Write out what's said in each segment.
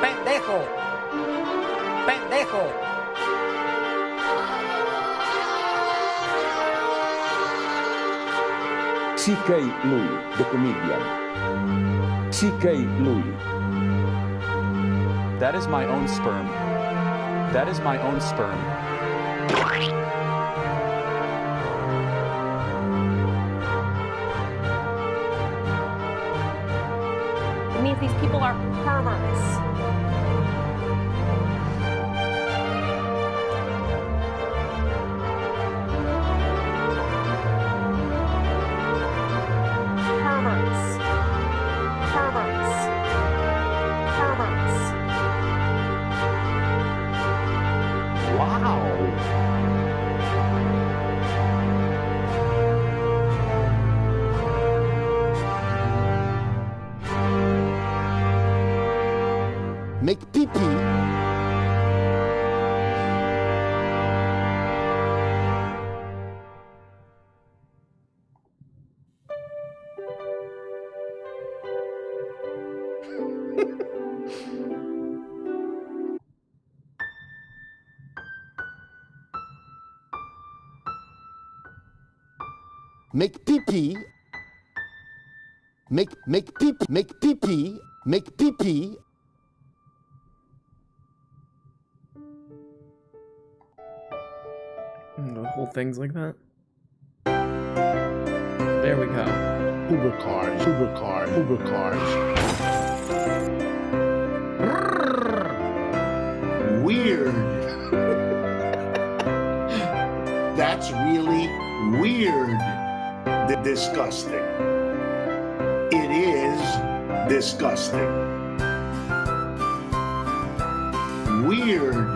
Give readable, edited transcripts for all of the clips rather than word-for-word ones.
Pendejo. Pendejo. C.K. Louis, the comedian. C.K. Louis. That is my own sperm. That is my own sperm. It means these people are perverts. Make pee-pee. Make pee-pee. Make pee-pee. Make pee-pee. Make pee-pee. The whole thing's like that. There we go. Uber cars, Uber cars, Uber cars. Weird. That's really weird. Disgusting. It is disgusting. Weird.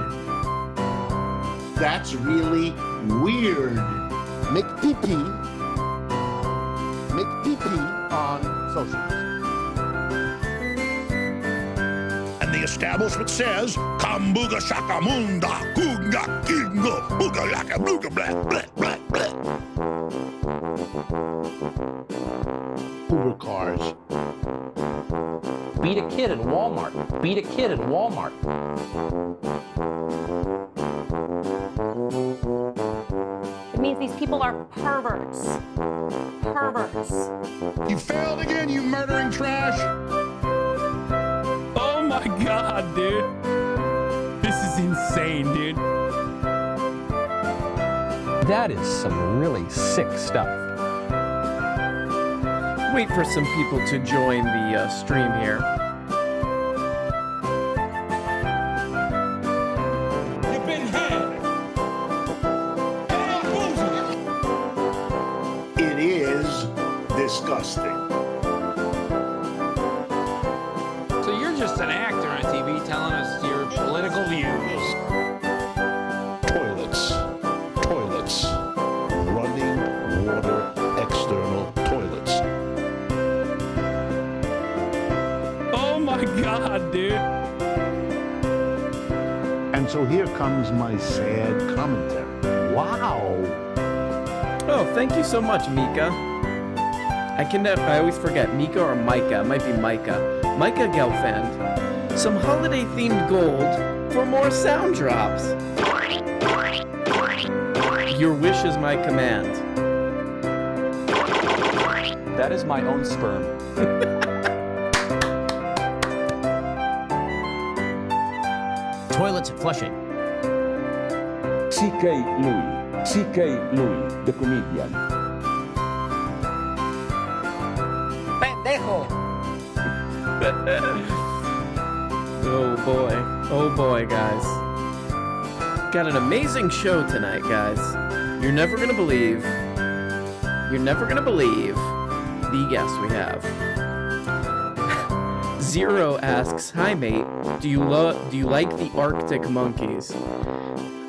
That's really weird. Make pee-pee. Make pee-pee on socials. And the establishment says, Kambuga shakamunda, kunga kingo, buga laka bluga blah blah blah blah. Uber cars. Beat a kid at Walmart. Beat a kid at Walmart. It means these people are perverts. Perverts. You failed again, you murdering trash. Oh my god, dude. This is insane, dude. That is some really sick stuff. Wait for some people to join the stream here. You've been had. It is disgusting. So you're just an actor on TV telling us your political views. Toilets. Toilets. Running water external toilets. Oh my god, dude. And so here comes my sad commentary. Wow. Oh, thank you so much, Mika. I always forget, Mika or Micah. It might be Micah. Micah Gelfand. Some holiday-themed gold for more sound drops. Your wish is my command. That is my own sperm. Toilets at Flushing. C.K. Louis. C.K. Louis, the comedian. Pendejo. Oh boy, guys. Got an amazing show tonight, guys. You're never gonna believe the guest we have. Zero asks, "Hi mate, do you like the Arctic Monkeys?"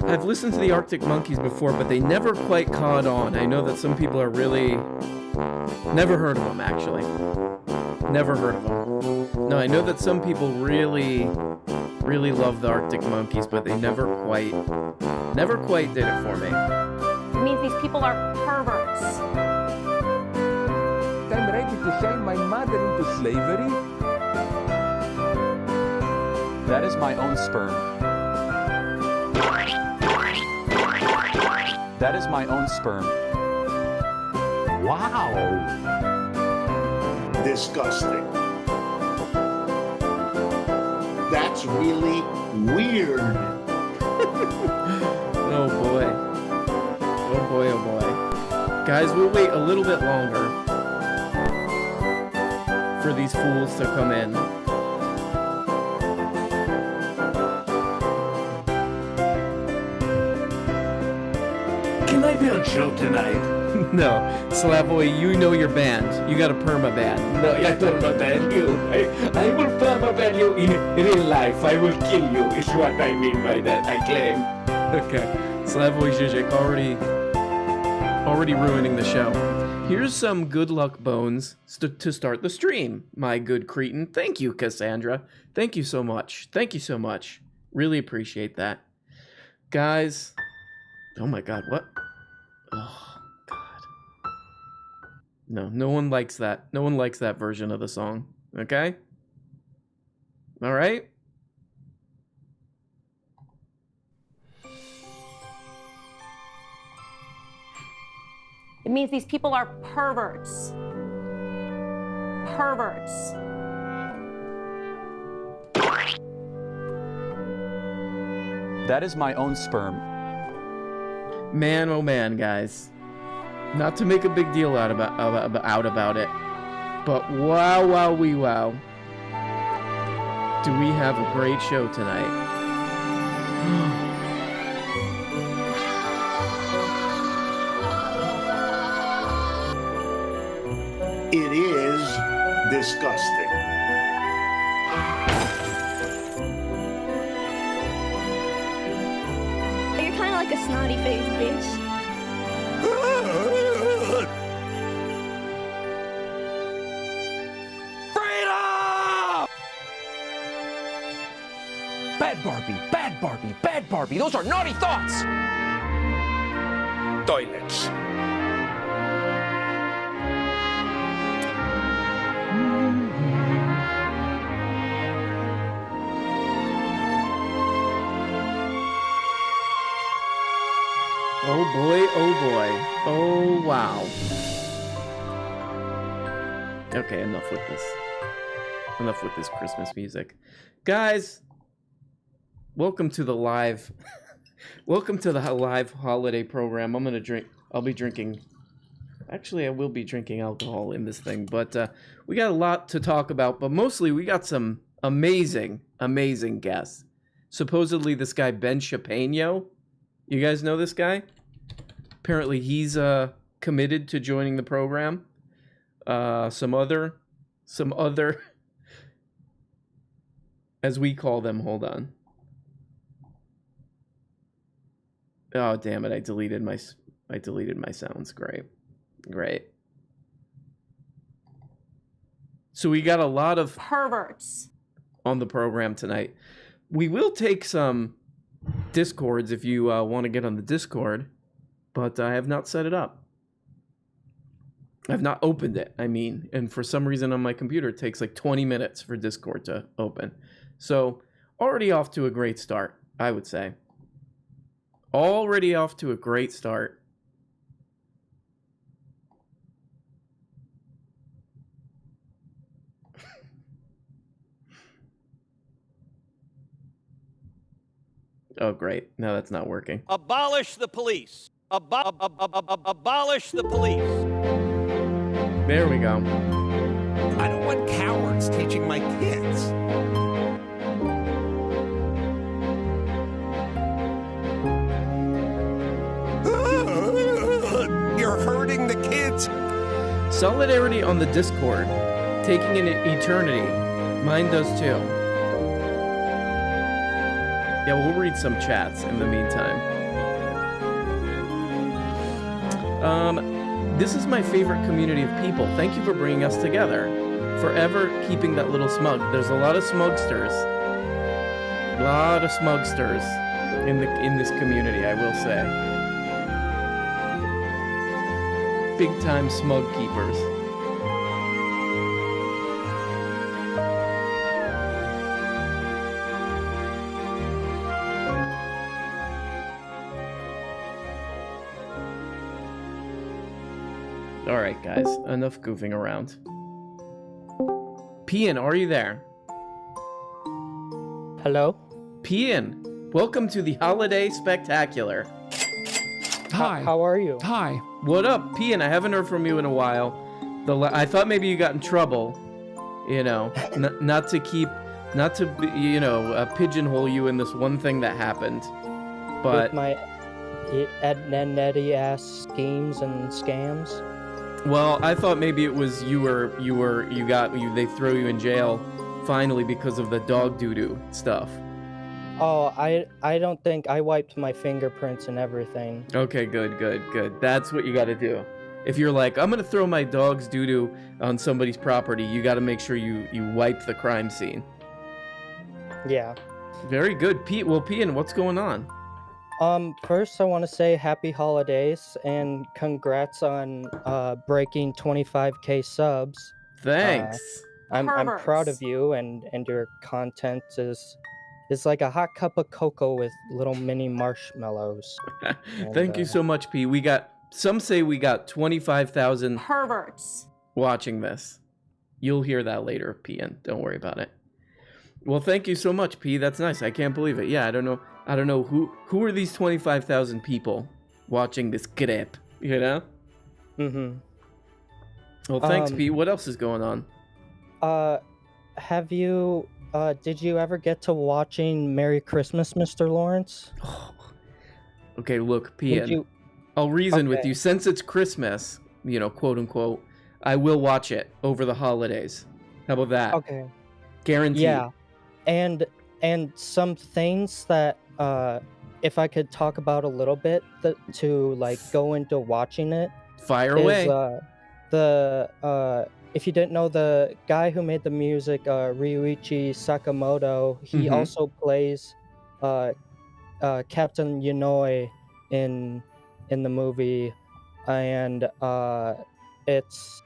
I've listened to the Arctic Monkeys before, but they never quite caught on. I know that some people are really... Never heard of them, actually. Never heard of them. No, I know that some people really love the Arctic Monkeys, but they never quite did it for me. It means these people are perverts. I'm ready to send my mother into slavery. That is my own sperm. That is my own sperm. Wow. Disgusting. That's really weird. Oh boy. Oh boy, oh boy. Guys, we'll wait a little bit longer for these fools to come in. Can I be on show tonight? No, Slavoy, you know your band. You got a perma band. No, I don't ban you. I will permaban you in real life. I will kill you, is what I mean by that, I claim. Okay. Slavoy Zizek already ruining the show. Here's some good luck bones to start the stream, my good cretin. Thank you, Cassandra. Thank you so much. Thank you so much. Really appreciate that. Guys, oh my god, what? Oh, god. No one likes that. No one likes that version of the song. Okay? All right? It means these people are perverts. Perverts. That is my own sperm. Man, oh man, guys. Not to make a big deal out about it, but wow, wee wow. Do we have a great show tonight? It is disgusting. You're kind of like a snotty faced bitch. Freedom! Bad Barbie, bad Barbie, bad Barbie. Those are naughty thoughts. Toilets. Oh boy, oh boy. Oh wow. Okay, enough with this. Enough with this Christmas music. Guys, welcome to the live welcome to the live holiday program. I'll be drinking. Actually, I will be drinking alcohol in this thing, but we got a lot to talk about, but mostly we got some amazing guests. Supposedly this guy Ben Shapiro. You guys know this guy? Apparently he's committed to joining the program. Some other, as we call them. Hold on. Oh damn it! I deleted my sounds. Great. So we got a lot of Perverts. on the program tonight. We will take some Discords if you want to get on the Discord, but I have not set it up. I've not opened it, and for some reason on my computer it takes like 20 minutes for Discord to open. So already off to a great start, I would say. Already off to a great start. Oh, great. No, that's not working. Abolish the police. Abolish the police. There we go. I don't want cowards teaching my kids. You're hurting the kids. Solidarity on the Discord. Taking an eternity. Mine does too. Yeah, we'll read some chats in the meantime. This is my favorite community of people. Thank you for bringing us together. Forever keeping that little smug. There's a lot of smugsters. A lot of smugsters in this community, I will say. big time smug keepers. All right, guys, enough goofing around. Pian, are you there? Hello? Pian, welcome to the Holiday Spectacular. Hi. How are you? Hi. What up, Pian? I haven't heard from you in a while. I thought maybe you got in trouble, you know, not to pigeonhole you in this one thing that happened. But With my Netty ass schemes and scams. well, I thought maybe it was they throw you in jail finally because of the dog doo-doo stuff. Oh, I don't think I wiped my fingerprints and everything. Okay, good. That's what you got to do. If you're like, I'm gonna throw my dog's doo-doo on somebody's property, you got to make sure you wipe the crime scene. Yeah. Very good, Pete. Well, Pian, what's going on? First I want to say happy holidays and congrats on breaking 25k subs. Thanks. I'm proud of you, and your content is like a hot cup of cocoa with little mini marshmallows. Thank you so much, P. Some say we got 25,000 Perverts. watching this. You'll hear that later, Pian. Don't worry about it. Well, thank you so much, P. That's nice. I can't believe it. Yeah, I don't know who are these 25,000 people watching this clip, you know? Mm-hmm. Well, thanks, P. What else is going on? Have you did you ever get to watching Merry Christmas, Mr. Lawrence? Okay, look, Pian. I'll reason with you. Since it's Christmas, you know, quote unquote, I will watch it over the holidays. How about that? Okay. Guaranteed. Yeah. And some things that if I could talk about a little bit to like go into watching it. Fire away. If you didn't know, the guy who made the music, Ryuichi Sakamoto, he also plays Captain Yanoi in the movie, and it's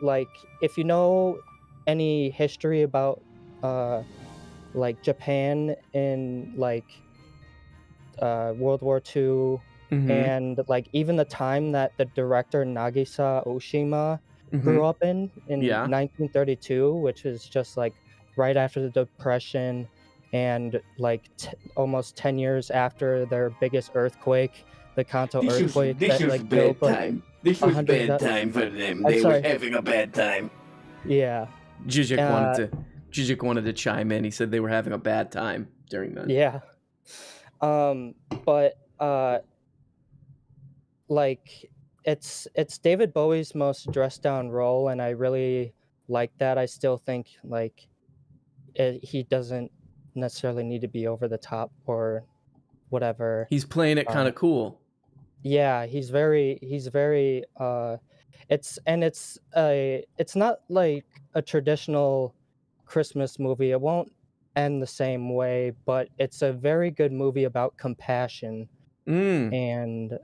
like, if you know any history about like Japan in like World War II, and like even the time that the director Nagisa Oshima grew up in 1932, which is just like right after the Depression, and like almost 10 years after their biggest earthquake, the Kanto earthquake. This was bad time. This was bad time for them. They were having a bad time. Yeah. Zizek wanted to chime in. He said they were having a bad time during that. Yeah. But like it's David Bowie's most dressed down role, and I really like that. I still think like he doesn't necessarily need to be over the top or whatever. He's playing it kind of cool. Yeah, he's very it's not like a traditional Christmas movie. It won't end the same way, but it's a very good movie about compassion and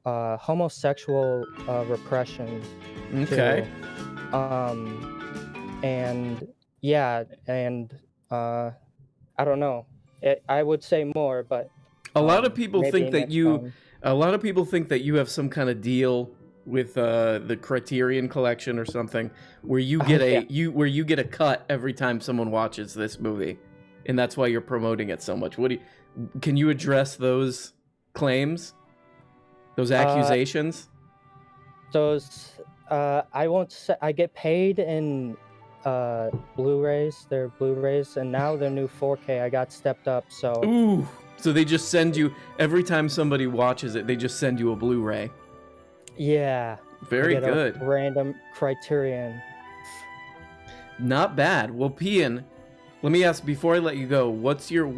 homosexual repression. Okay. And yeah, and I don't know. I would say more, but a lot of people think that you have some kind of deal with the Criterion Collection or something, where you get a cut every time someone watches this movie, and that's why you're promoting it so much. Can you address those claims, those accusations? I won't say. I get paid in Blu-rays. They're Blu-rays, and now they're new 4K. I got stepped up, so. Ooh. So they just send you, every time somebody watches it, they just send you a Blu-ray. Yeah. Very good. A random Criterion. Not bad. Well, Pian, let me ask before I let you go. What's your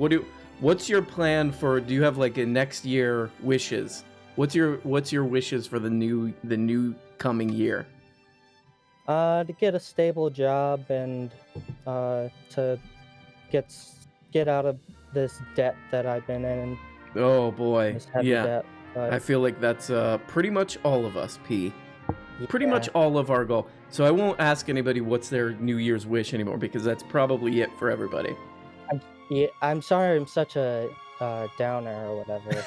plan for? Do you have like a next year wishes? What's your wishes for the new coming year? To get a stable job and to get out of this debt that I've been in. Oh boy. This heavy yeah. debt. But I feel like that's pretty much all of us, P. Pretty yeah. much all of our goal. So I won't ask anybody what's their New Year's wish anymore because that's probably it for everybody. I'm sorry I'm such a downer or whatever.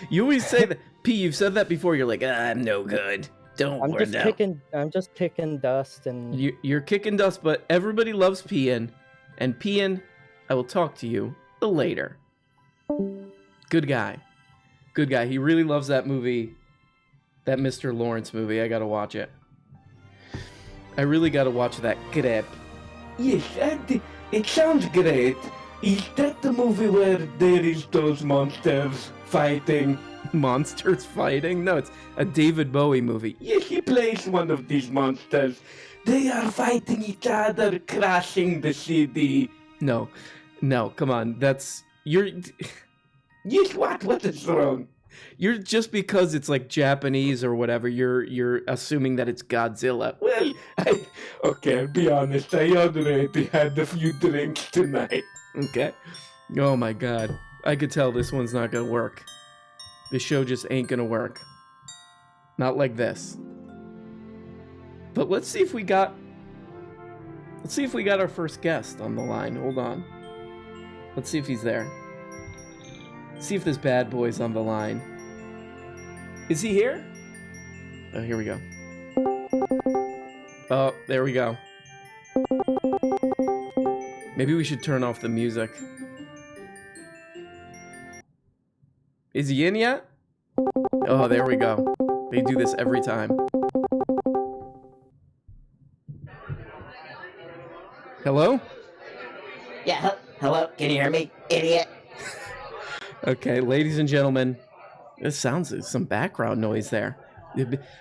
You always say that. P, you've said that before. You're like, I'm no good. Don't worry now. I'm just kicking dust and You're kicking dust, but everybody loves Pian. And Pian, I will talk to you later. Good guy. Good guy. He really loves that movie. That Mr. Lawrence movie. I gotta watch it. I really gotta watch that crap. Yes, it sounds great. Is that the movie where there is those monsters fighting? Monsters fighting? No, it's a David Bowie movie. Yes, he plays one of these monsters. They are fighting each other, crashing the city. No, come on. You're... Yes, what is wrong? You're just because it's like Japanese or whatever, you're assuming that it's Godzilla. Well, I'll be honest, I already had a few drinks tonight. Okay. Oh my god. I could tell this one's not gonna work. This show just ain't gonna work. Not like this. But let's see if we got our first guest on the line. Hold on. Let's see if he's there. See if this bad boy's on the line. Is he here? Oh, here we go. Oh, there we go. Maybe we should turn off the music. Is he in yet? Oh, there we go. They do this every time. Hello? Yeah, hello? Can you hear me, idiot? Okay, ladies and gentlemen, this sounds like some background noise there.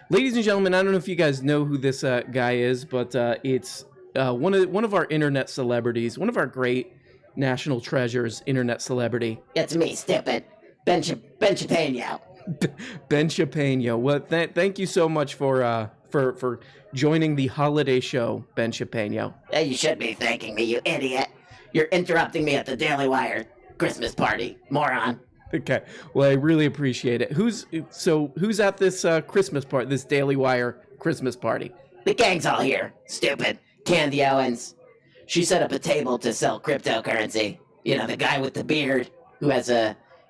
Ladies and gentlemen, I don't know if you guys know who this guy is, but it's one of our internet celebrities, one of our great national treasures, internet celebrity. It's me, stupid. Ben Shapiro. Ben Shapiro. Well, thank you so much for joining the holiday show, Ben Shapiro. You should be thanking me, you idiot. You're interrupting me at the Daily Wire Christmas party, moron. Okay, well, I really appreciate it. Who's at this Christmas party, this Daily Wire Christmas party? The gang's all here, stupid. Candy Owens. She set up a table to sell cryptocurrency. You know, the guy with the beard who has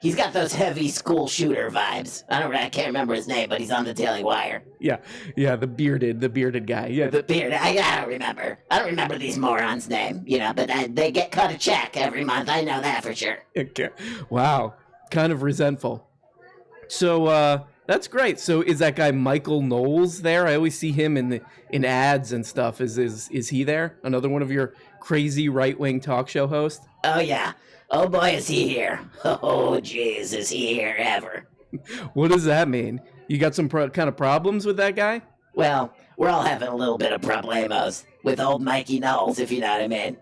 he's got those heavy school shooter vibes. I can't remember his name, but he's on the Daily Wire. Yeah, the bearded guy. Yeah, the beard. I don't remember. I don't remember these morons' name. You know, but they get cut a check every month. I know that for sure. Okay. Wow. Kind of resentful. So that's great. So is that guy Michael Knowles there? I always see him in ads and stuff. Is he there? Another one of your crazy right-wing talk show hosts? Oh yeah. Oh boy, is he here. Oh jeez, is he here ever. What does that mean? You got some kind of problems with that guy? Well, we're all having a little bit of problemos with old Mikey Knowles, if you know what I mean.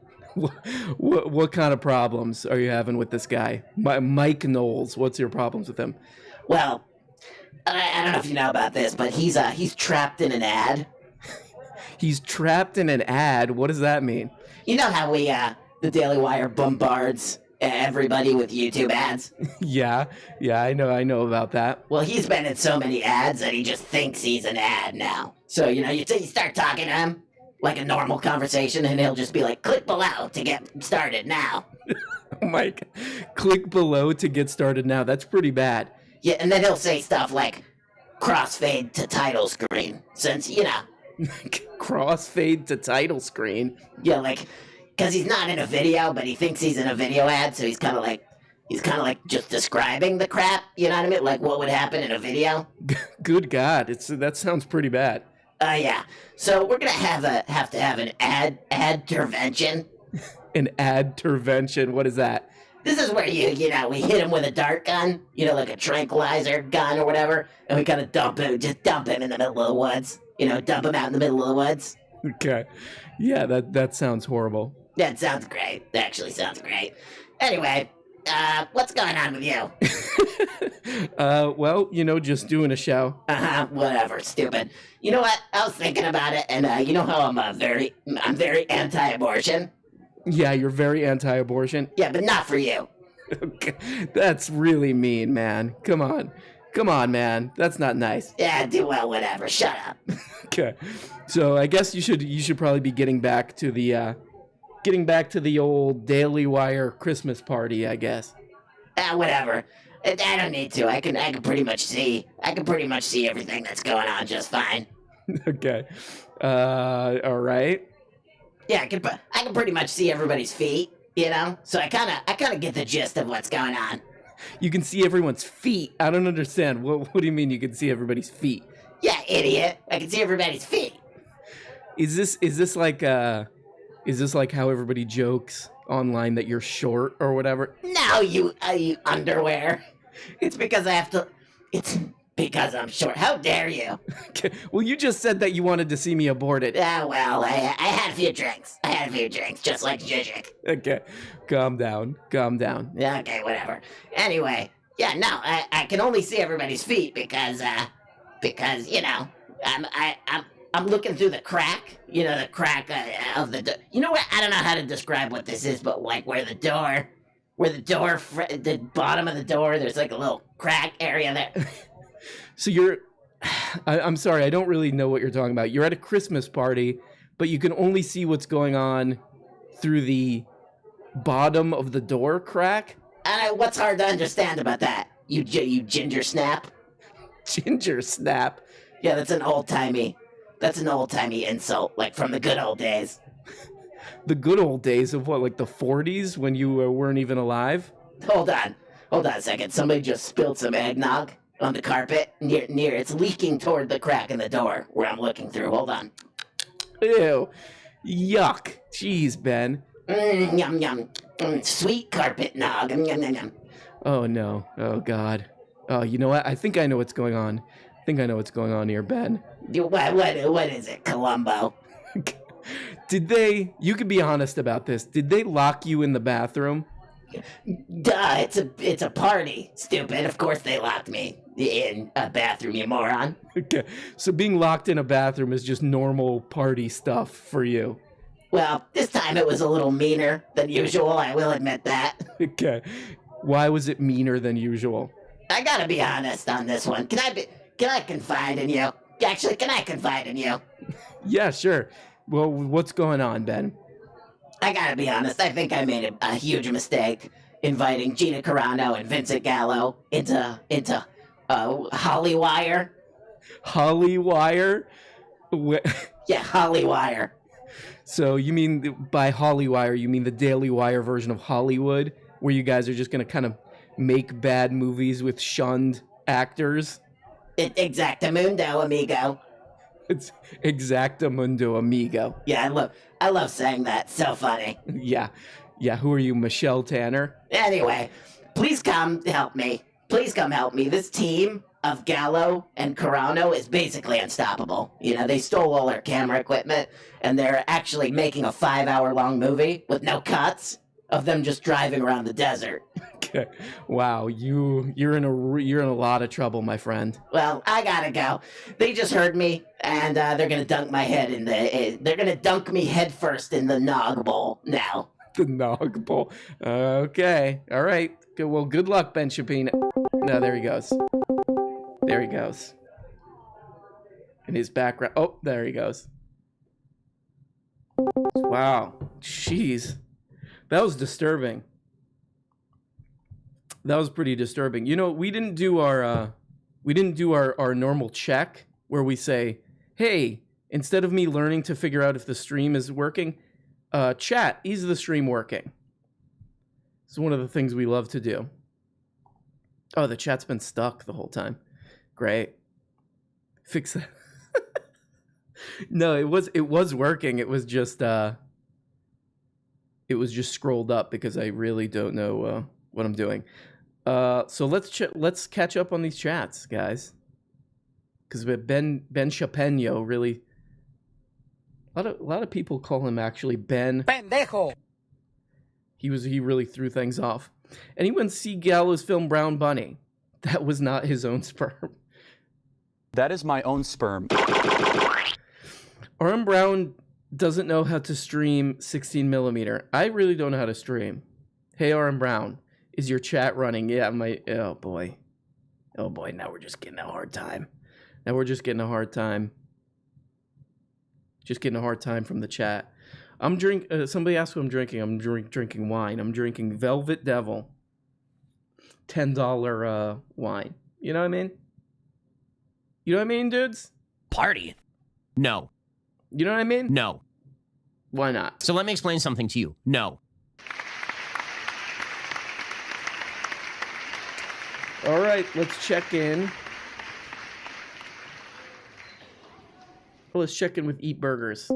What kind of problems are you having with this guy? Mike Knowles, what's your problems with him? Well, I don't know if you know about this, but he's trapped in an ad. He's trapped in an ad? What does that mean? You know how the Daily Wire bombards everybody with YouTube ads? Yeah, I know about that. Well, he's been in so many ads that he just thinks he's an ad now. So, you know, you start talking to him like a normal conversation, and he'll just be like, click below to get started now. Oh my God. Click below to get started now. That's pretty bad. Yeah, and then he'll say stuff like, crossfade to title screen, since, you know. Crossfade to title screen? Yeah, like, because he's not in a video, but he thinks he's in a video ad, so he's kind of like just describing the crap, you know what I mean? Like what would happen in a video. Good God, that sounds pretty bad. Yeah. So we're gonna have to have an ad-tervention. An ad-tervention? What is that? This is where we hit him with a dart gun, like a tranquilizer gun or whatever, and we kind of dump him in the middle of the woods. Dump him out in the middle of the woods. Okay. Yeah, that sounds horrible. That sounds great. That actually sounds great. Anyway, what's going on with you? Well, just doing a show. Whatever, stupid. You know what? I was thinking about it, and you know how I'm very anti-abortion? Yeah, you're very anti-abortion? Yeah, but not for you. Okay. That's really mean, man. Come on. Come on, man. That's not nice. Yeah, do well, whatever. Shut up. Okay. So I guess you should probably be getting back to the old Daily Wire Christmas party, I guess. Whatever. I don't need to. I can pretty much see everything that's going on just fine. Okay. All right. Yeah, I can pretty much see everybody's feet, you know? So I kind of get the gist of what's going on. You can see everyone's feet. I don't understand. What do you mean you can see everybody's feet? Yeah, idiot. I can see everybody's feet. Is this like how everybody jokes online that you're short or whatever? No, you underwear. It's because I'm short. How dare you? Okay. Well, you just said that you wanted to see me aborted. Well, I had a few drinks. Just like Zizek. Okay. Calm down. Okay, whatever. Anyway, yeah, no, I can only see everybody's feet because you know, I'm looking through the crack, you know, the crack of the door. You know what? I don't know how to describe what this is, but like where the bottom of the door, there's like a little crack area there. So I'm sorry, I don't really know what you're talking about. You're at a Christmas party, but you can only see what's going on through the bottom of the door crack? What's hard to understand about that? You ginger snap? Ginger snap? Yeah, that's an old-timey insult, like from the good old days. The good old days of what, like the 40s when you weren't even alive? Hold on a second. Somebody just spilled some eggnog on the carpet near. It's leaking toward the crack in the door where I'm looking through. Hold on. Ew. Yuck. Jeez, Ben. Yum yum. Sweet carpet nog. Yum yum yum. Oh no. Oh God. Oh, you know what? I think I know what's going on. I think I know what's going on here, Ben. What is it, Columbo? You could be honest about this. Did they lock you in the bathroom? Duh, it's a party, stupid. Of course they locked me in a bathroom, you moron. Okay, so being locked in a bathroom is just normal party stuff for you. Well, this time it was a little meaner than usual, I will admit that. Okay, why was it meaner than usual? I gotta be honest on this one. Can I confide in you? Actually, can I confide in you? Yeah, sure. Well, what's going on, Ben? I gotta be honest, I think I made a huge mistake inviting Gina Carano and Vincent Gallo into Hollywire. Hollywire? Yeah, Hollywire. So you mean by Hollywire, you mean the Daily Wire version of Hollywood, where you guys are just gonna kind of make bad movies with shunned actors? Exactamundo, amigo. It's exactamundo, amigo. Yeah, I love saying that. So funny. Yeah. Who are you, Michelle Tanner? Anyway, please come help me. This team of Gallo and Carano is basically unstoppable. You know, they stole all our camera equipment, and they're actually making a 5-hour-long movie with no cuts of them just driving around the desert. Okay. Wow, you're in a lot of trouble, my friend. Well, I gotta go. They just heard me, and they're gonna dunk my head they're gonna dunk me head first in the Nog Bowl now. The Nog Bowl. Okay. All right. Good. Well, good luck, Ben Shapiro. No, there he goes. In his background. Oh, there he goes. Wow. Jeez. That was disturbing. That was pretty disturbing. You know, we didn't do our normal check where we say, hey, instead of me learning to figure out if the stream is working, chat, is the stream working? It's one of the things we love to do. Oh, the chat's been stuck the whole time. Great. Fix that. No, it was working. It was just scrolled up because I really don't know what I'm doing. So let's catch up on these chats, guys. Because Ben Shapiro really, a lot of people call him actually Ben. Pendejo. He really threw things off. Anyone see Gallo's film Brown Bunny? That was not his own sperm. That is my own sperm. RM Brown doesn't know how to stream 16mm. I really don't know how to stream. Hey, RM Brown, is your chat running? Yeah, oh boy. Oh boy, now we're just getting a hard time. Now we're just getting a hard time. Just getting a hard time from the chat. Somebody asked what I'm drinking. I'm drinking wine. I'm drinking Velvet Devil. $10 wine. You know what I mean? You know what I mean, dudes? Party? No. You know what I mean? No. Why not? So let me explain something to you. No. All right, let's check in. Let's check in with Eat Burgers.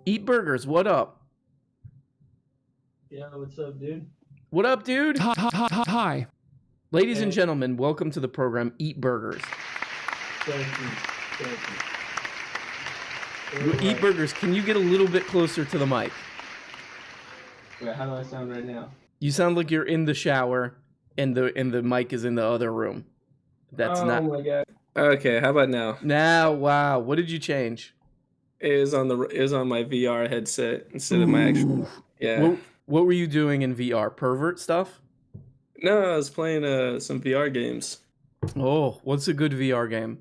Eat Burgers, what up? Yeah, what's up, dude? What up, dude? Hi. Ladies and gentlemen, welcome to the program Eat Burgers. Thank you. Eat Burgers, can you get a little bit closer to the mic? Wait, how do I sound right now? You sound like you're in the shower and the mic is in the other room. That's not. Oh my god. Okay, how about now? Now, wow. What did you change? It is on my VR headset instead of my actual. Yeah. What were you doing in VR? Pervert stuff? No, I was playing some VR games. Oh, what's a good VR game?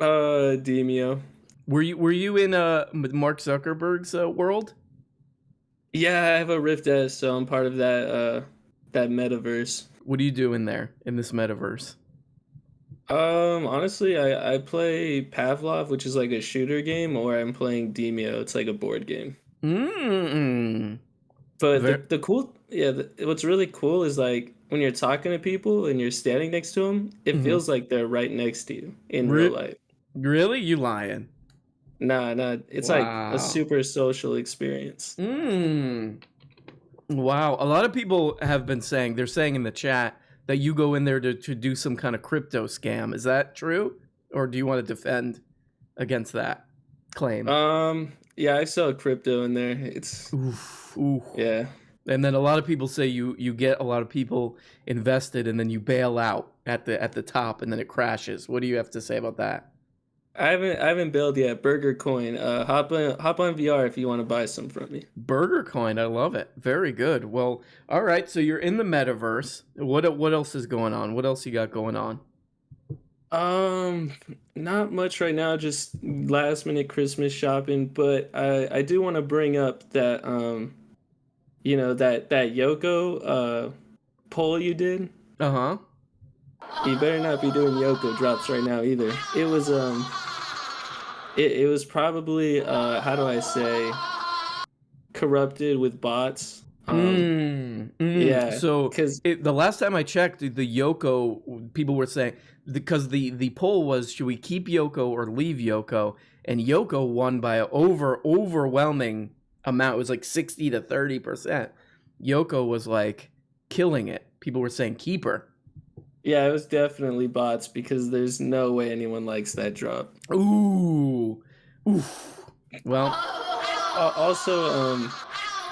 Demio. Were you in Mark Zuckerberg's world? Yeah, I have a Rift S, so I'm part of that metaverse. What do you do in there in this metaverse? Honestly, I play Pavlov, which is like a shooter game, or I'm playing Demio. It's like a board game. But what's really cool is like when you're talking to people and you're standing next to them, it feels like they're right next to you in real life. Really? You lying? Nah. It's like a super social experience. Wow. A lot of people have been saying, they're saying in the chat that you go in there to do some kind of crypto scam. Is that true? Or do you want to defend against that claim? Yeah, I sell crypto in there. It's yeah. And then a lot of people say you get a lot of people invested and then you bail out at the top and then it crashes. What do you have to say about that? I haven't bailed yet. Burger Coin. Hop on VR if you want to buy some from me. Burger Coin, I love it. Very good. Well, all right. So you're in the metaverse. What else is going on? What else you got going on? Not much right now. Just last minute Christmas shopping. But I do want to bring up that that Yoko poll you did. Uh-huh. You better not be doing Yoko drops right now either. It was it was probably how do I say, corrupted with bots. Yeah. So the last time I checked, the Yoko people were saying, because the poll was, should we keep Yoko or leave Yoko? And Yoko won by an overwhelming amount. It was like 60 to 30%. Yoko was like killing it. People were saying keep her. Yeah, it was definitely bots because there's no way anyone likes that drop. Ooh. Oof. Well, also,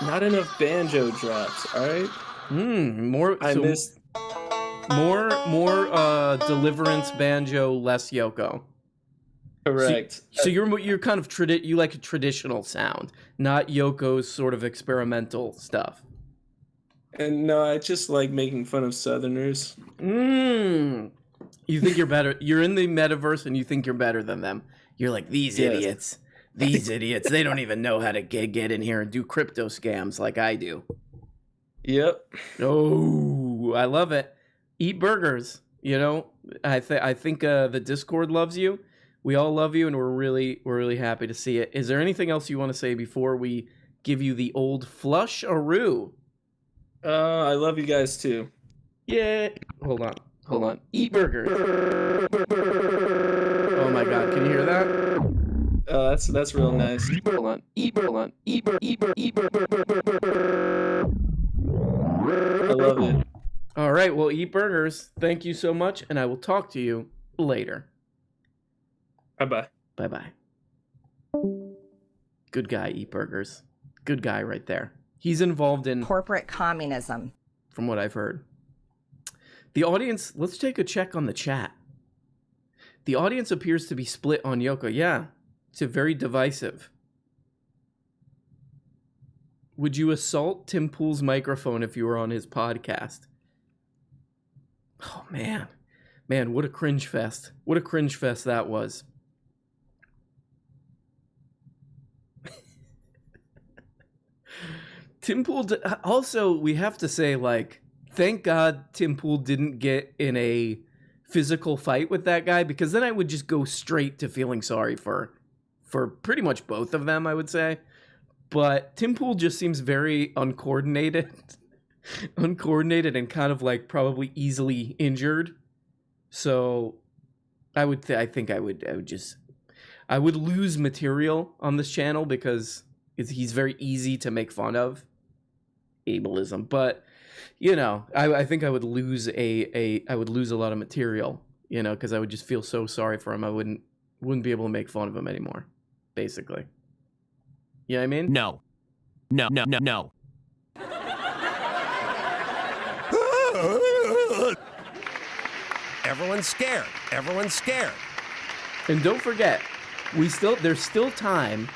not enough banjo drops. All right. More. I missed more. Deliverance banjo, less Yoko. Correct. So you're kind of you like a traditional sound, not Yoko's sort of experimental stuff. And no, I just like making fun of Southerners. You think you're better. You're in the metaverse and you think you're better than them. You're like, these idiots. These idiots. They don't even know how to get in here and do crypto scams like I do. Yep. Oh, I love it. Eat burgers. You know, I think the Discord loves you. We all love you, and we're really happy to see it. Is there anything else you want to say before we give you the old flush-aroo? I love you guys too. Yeah. Hold on. Eat burgers. Oh my God, can you hear that? That's real nice. Hold on. Eat burger. I love it. All right, well, eat burgers. Thank you so much, and I will talk to you later. Bye-bye. Bye-bye. Good guy, Eat Burgers. Good guy right there. He's involved in corporate communism, from what I've heard. The audience, let's take a check on the chat. The audience appears to be split on Yoko. Yeah, it's very divisive. Would you assault Tim Pool's microphone if you were on his podcast? Oh, man. Man, what a cringe fest. What a cringe fest that was. Tim Pool, also, we have to say, like, thank God Tim Pool didn't get in a physical fight with that guy, because then I would just go straight to feeling sorry for pretty much both of them, I would say. But Tim Pool just seems very uncoordinated. Uncoordinated and kind of like probably easily injured. So I think I would lose material on this channel because he's very easy to make fun of. Ableism, but you know, I think I would lose a lot of material, you know, because I would just feel so sorry for him. I wouldn't be able to make fun of him anymore, basically. You know what I mean? No. Everyone's scared. Everyone's scared. And don't forget, there's still time.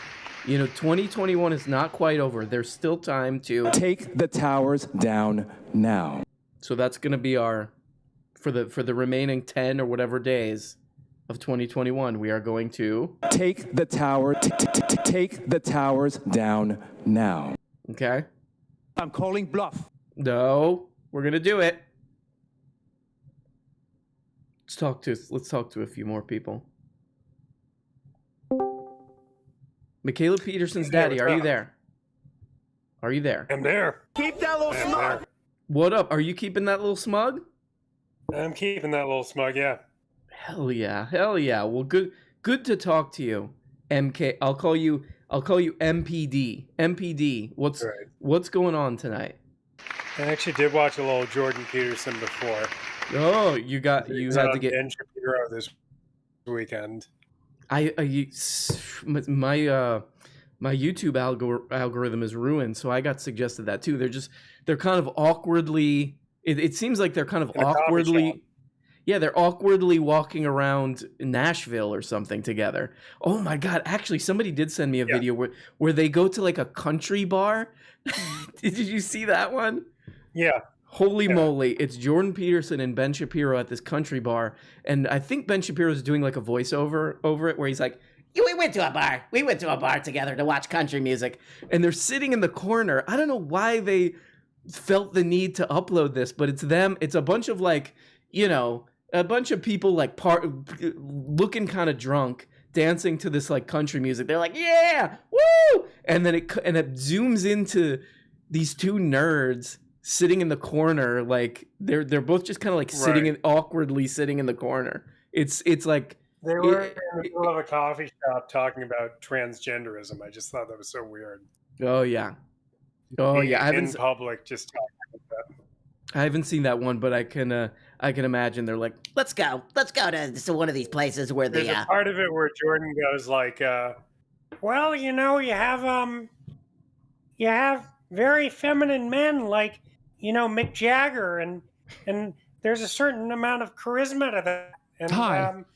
You know, 2021 is not quite over. There's still time to take the towers down now. So that's going to be our for the remaining 10 or whatever days of 2021. We are going to take the towers down now. Okay. I'm calling bluff. No, we're going to do it. Let's talk to a few more people. Michaela Peterson's daddy, are you there? Are you there? I'm there. Keep that little smug. What up? Are you keeping that little smug? I'm keeping that little smug, yeah. Hell yeah. Hell yeah. Well, good to talk to you. MK, I'll call you MPD. MPD, what's going on tonight? I actually did watch a little Jordan Peterson before. Oh, you had to get Ben Shapiro this weekend. my YouTube algorithm is ruined, so I got suggested that too. They're kind of awkwardly. It seems like they're kind of awkwardly. Yeah, they're awkwardly walking around Nashville or something together. Oh my God! Actually, somebody did send me a video where they go to like a country bar. Did you see that one? Yeah. Holy moly, it's Jordan Peterson and Ben Shapiro at this country bar. And I think Ben Shapiro's doing like a voiceover over it where he's like, we went to a bar. We went to a bar together to watch country music. And they're sitting in the corner. I don't know why they felt the need to upload this, but it's them. It's a bunch of like, you know, a bunch of people like looking kind of drunk, dancing to this like country music. They're like, yeah, woo! And then it zooms into these two nerds sitting in the corner, like they're both just kind of like awkwardly sitting in the corner. It's like they were in the middle of a coffee shop talking about transgenderism. I just thought that was so weird. Oh yeah, oh yeah. In public, just talking about that. I haven't seen that one, but I can imagine they're like, let's go to one of these places where there's a part of it where Jordan goes like, well, you know, you have very feminine men like, you know, Mick Jagger, and there's a certain amount of charisma to that. And,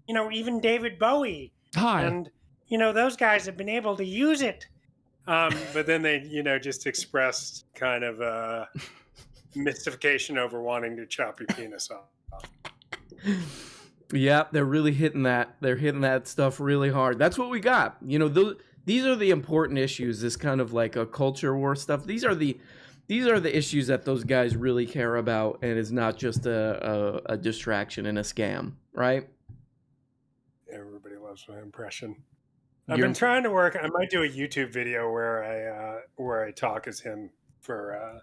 you know, even David Bowie. And, you know, those guys have been able to use it. But then they, you know, just expressed kind of mystification over wanting to chop your penis off. Yeah, they're really hitting that. They're hitting that stuff really hard. That's what we got. You know, these are the important issues, this kind of like a culture war stuff. These are the issues that those guys really care about, and it's not just a distraction and a scam, right? Everybody loves my impression. I've been trying to work. I might do a YouTube video where I talk as him for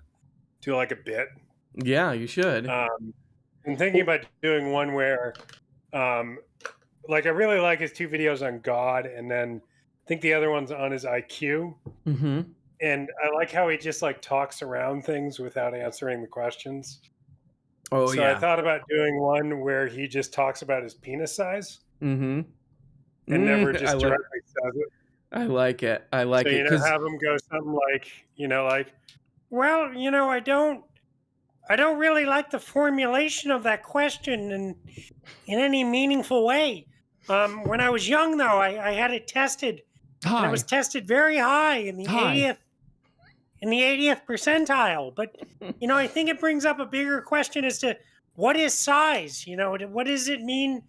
do like a bit. Yeah, you should. I'm thinking about doing one where, like, I really like his two videos on God, and then I think the other one's on his IQ. Mm-hmm. And I like how he just like talks around things without answering the questions. Oh, so I thought about doing one where he just talks about his penis size. Mm-hmm. And never just directly says it. I like it. I like it. You know, have him go something like, you know, like, well, you know, I don't really like the formulation of that question in any meaningful way. When I was young, though, I had it tested. And it was tested very high in the 80th. In the 80th percentile. But, you know, I think it brings up a bigger question as to what is size? You know, what does it mean to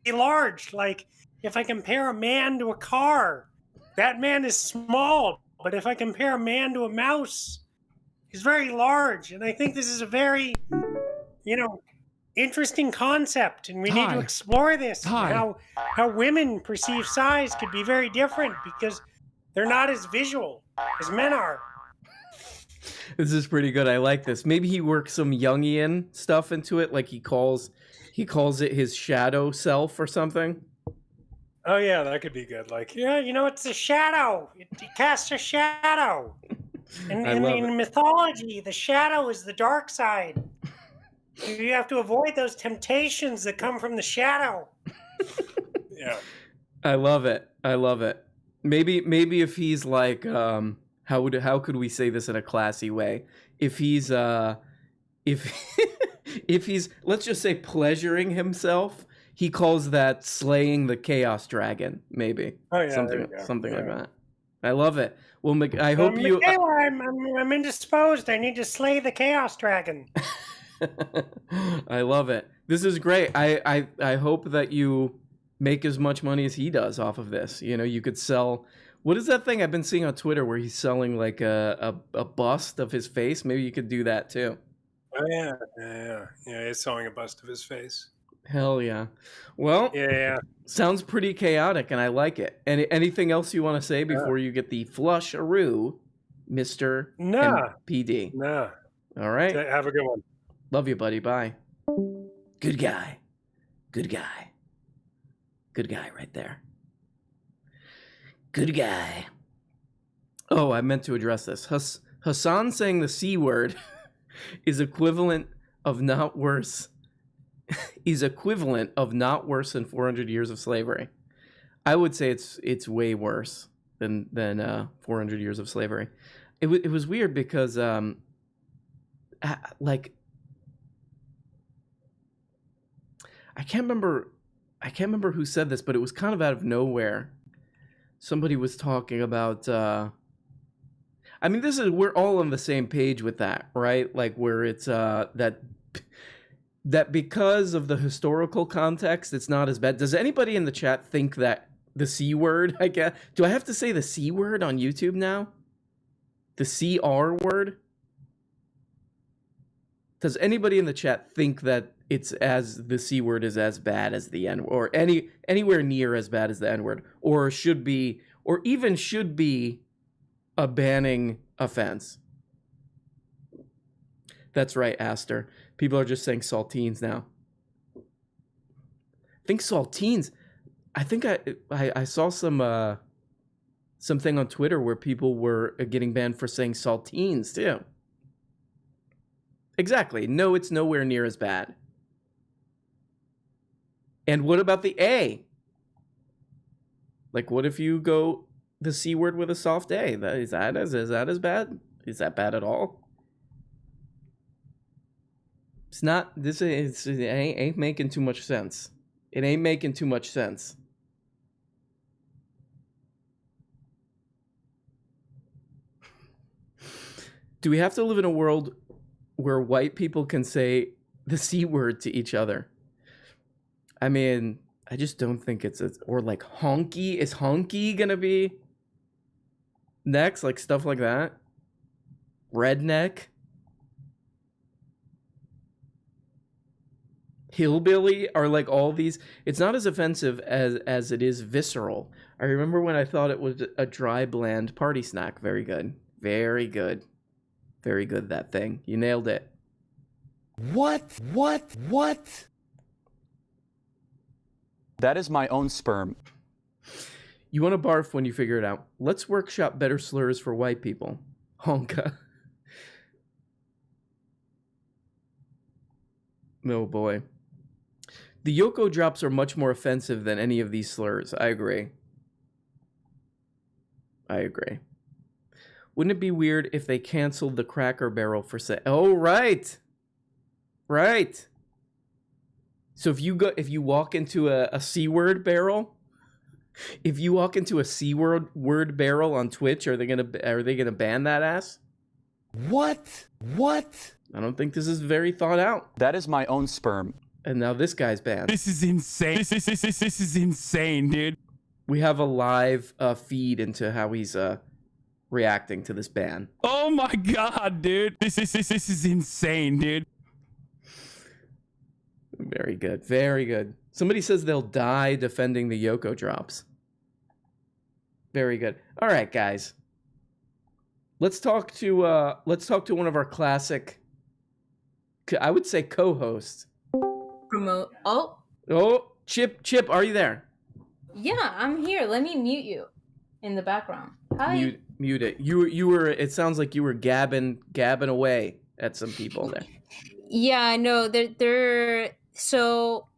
be large? Like, if I compare a man to a car, that man is small. But if I compare a man to a mouse, he's very large. And I think this is a very, interesting concept, and we need to explore this. How women perceive size could be very different because they're not as visual as men are. This is pretty good. I like this. Maybe he works some Jungian stuff into it, like he calls it his shadow self or something. Oh yeah, that could be good. Like, it's a shadow. It casts a shadow. And in mythology, the shadow is the dark side. You have to avoid those temptations that come from the shadow. Yeah. I love it. Maybe if he's like, how could we say this in a classy way? If he's if he's, let's just say, pleasuring himself, he calls that slaying the chaos dragon. Maybe. Oh yeah. Something like that. I love it. Well, I hope you. Michaela, I'm indisposed. I need to slay the chaos dragon. I love it. This is great. I hope that you make as much money as he does off of this. You could sell. What is that thing I've been seeing on Twitter where he's selling like a bust of his face? Maybe you could do that too. Oh yeah. He's selling a bust of his face. Hell yeah. Well, yeah. Sounds pretty chaotic, and I like it. Anything else you want to say before you get the flush-aroo, Mr. PD? No. All right. Have a good one. Love you, buddy. Bye. Good guy. Good guy. Good guy right there. Good guy. Oh, I meant to address this. Hassan saying the C word is equivalent of not worse than 400 years of slavery. I would say it's way worse than 400 years of slavery. It was weird because I can't remember who said this, but it was kind of out of nowhere. Somebody was talking about we're all on the same page with that, right? Like where it's that because of the historical context, it's not as bad. Does anybody in the chat think that the C word, I guess, do I have to say the C word on YouTube now? The CR word? Does anybody in the chat think that the C word is as bad as the N, or anywhere near as bad as the N word, or should be a banning offense? That's right, Aster. People are just saying saltines now. I think saltines. I think I saw something on Twitter where people were getting banned for saying saltines too. Exactly. No, it's nowhere near as bad. And what about the A? Like, what if you go the C word with a soft A? Is that as bad? Is that bad at all? It's not. It ain't making too much sense. It ain't making too much sense. Do we have to live in a world where white people can say the C word to each other? I mean, I just don't think or like honky. Is honky gonna be next? Like stuff like that? Redneck? Hillbilly are like all these. It's not as offensive as it is visceral. I remember when I thought it was a dry, bland party snack. Very good. Very good. Very good, that thing. You nailed it. What? That is my own sperm. You want to barf when you figure it out. Let's workshop better slurs for white people. Honka. Oh boy. The Yoko drops are much more offensive than any of these slurs. I agree. Wouldn't it be weird if they canceled the Cracker Barrel for Oh, right. Right. So if you walk into a C-word barrel, if you walk into a C-word barrel on Twitch, are they gonna ban that ass? What? I don't think this is very thought out. That is my own sperm. And now this guy's banned. This is insane. This is insane, dude. We have a live feed into how he's reacting to this ban. Oh my god, dude. This is insane, dude. Very good. Very good. Somebody says they'll die defending the Yoko drops. Very good. All right, guys. Let's talk to one of our classic, I would say, co-hosts. Promote. Oh, Chip, are you there? yeah, I'm here. Let me mute you in the background. Hi. Mute it. You were. It sounds like you were gabbing away at some people there. Yeah, no, they're so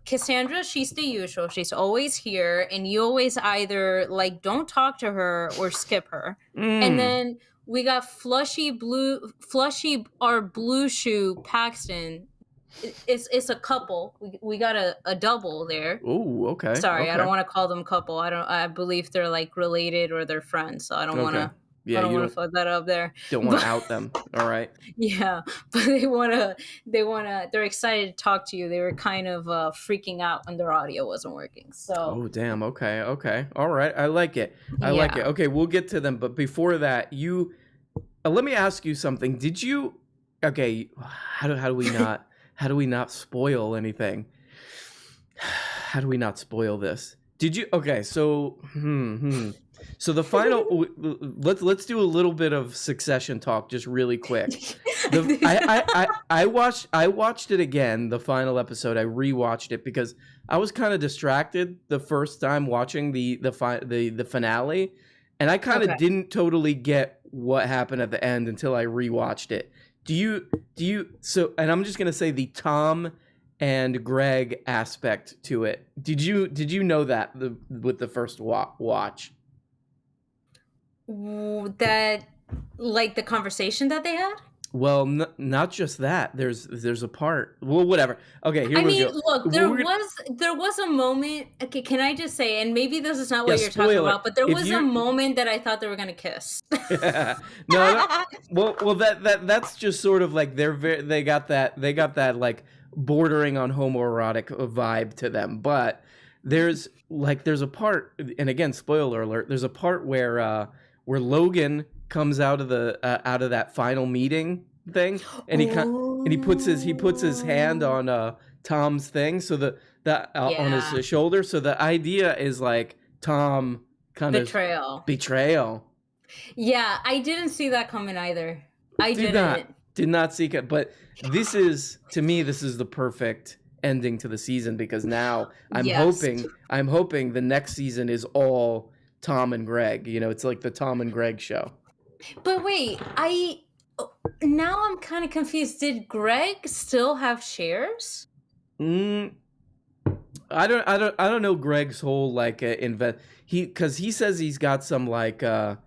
Cassandra, she's the usual. She's always here, and you always either like don't talk to her or skip her. And then we got Flushy our blue shoe Paxton. It's a couple. We got a double there. Oh, okay. Sorry, okay. I don't want to call them couple. I believe they're like related or they're friends. So I don't want to. Yeah, I don't want to fuck that up there. Don't want to out them. All right. Yeah, but they're excited to talk to you. They were kind of freaking out when their audio wasn't working. So. Oh, damn. Okay. All right. I like it. I like it. Okay, we'll get to them. But before that, let me ask you something. Did you? Okay. How do we not? How do we not spoil anything? How do we not spoil this? Did you? Okay. So. So the final, let's do a little bit of Succession talk, just really quick. I watched it again, the final episode. I rewatched it because I was kind of distracted the first time watching the finale, and I kind of didn't totally get what happened at the end until I rewatched it. Do you? So, and I'm just gonna say the Tom and Greg aspect to it. Did you know that with the first watch? That, like the conversation that they had? Well, not just that. There's a part. Well, whatever. Okay, here we go. Look, there was a moment. Okay, can I just say? And maybe this is not what you're talking about, but there was a moment that I thought they were gonna kiss. No. Well, that's just sort of like they got that like bordering on homoerotic vibe to them, but there's a part, and again, spoiler alert. There's a part where Logan comes out of that final meeting thing, and he puts his hand on Tom's thing, so on his shoulder. So the idea is like Tom kind of betrayal. Yeah, I didn't see that coming either. Did not see it, but this is the perfect ending to the season, because now I'm hoping the next season is all Tom and Greg. You know, it's like the Tom and Greg show. But wait, now I'm kind of confused. Did Greg still have shares? I don't know Greg's whole like because he says he's got some like I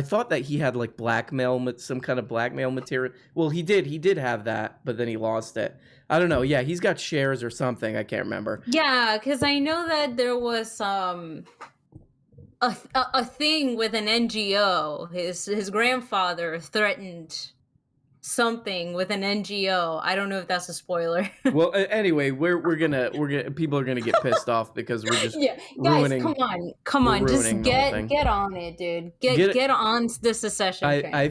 thought that he had like some kind of blackmail material. Well, he did have that, but then he lost it. I don't know. Yeah, he's got shares or something. I can't remember. Yeah, because I know that there was a thing with an NGO. His grandfather threatened something with an NGO. I don't know if that's a spoiler. Well, anyway, we're gonna people are gonna get pissed off because we're just guys, come on, just get on it, dude. Get on the Secession thing. I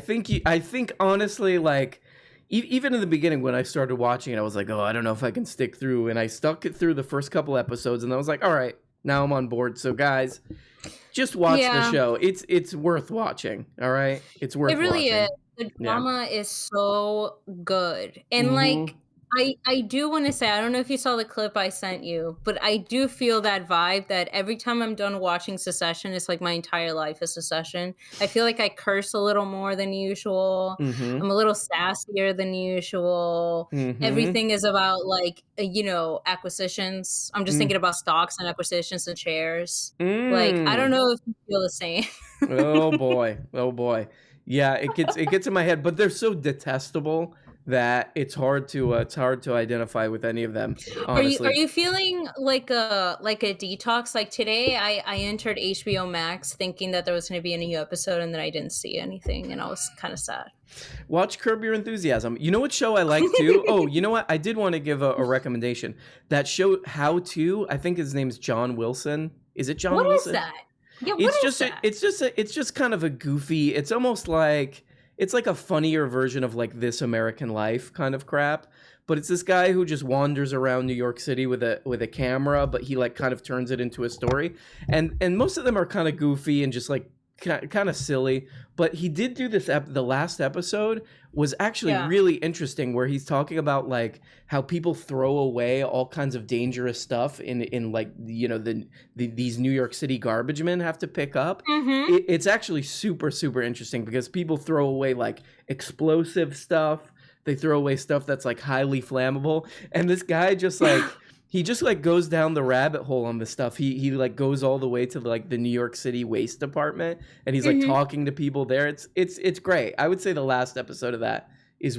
think honestly, like even in the beginning when I started watching it, I was like, oh, I don't know if I can stick through, and I stuck it through the first couple episodes, and I was like, all right, now I'm on board. So guys, just watch the show. It's worth watching. All right, it's worth. It really watching. is. The drama is so good, and like I do want to say, I don't know if you saw the clip I sent you, but I do feel that vibe that every time I'm done watching Secession, it's like my entire life is Secession. I feel like I curse a little more than usual. I'm a little sassier than usual. Everything is about like acquisitions. I'm just thinking about stocks and acquisitions and shares. Like I don't know if you feel the same. Oh boy. Yeah, it gets in my head, but they're so detestable that it's hard to identify with any of them. Honestly. Are you feeling like a detox? Like today, I entered HBO Max thinking that there was going to be a new episode, and then I didn't see anything, and I was kind of sad. Watch Curb Your Enthusiasm. You know what show I like too? Oh, you know what? I did want to give a recommendation. That show, How To. I think his name's John Wilson. Is it John Wilson? What is that? Yeah, what is that? It's just kind of a goofy. It's almost like it's like a funnier version of like This American Life kind of crap. But it's this guy who just wanders around New York City with a camera, but he like kind of turns it into a story. And most of them are kind of goofy and just like kind of silly. But he did do this. The last episode was actually really interesting, where he's talking about like how people throw away all kinds of dangerous stuff in like, you know, these New York City garbage men have to pick up. It's actually super, super interesting because people throw away like explosive stuff. They throw away stuff that's like highly flammable. And this guy just like, he just like goes down the rabbit hole on this stuff. He like goes all the way to like the New York City Waste Department, and he's like talking to people there. It's great. I would say the last episode of that is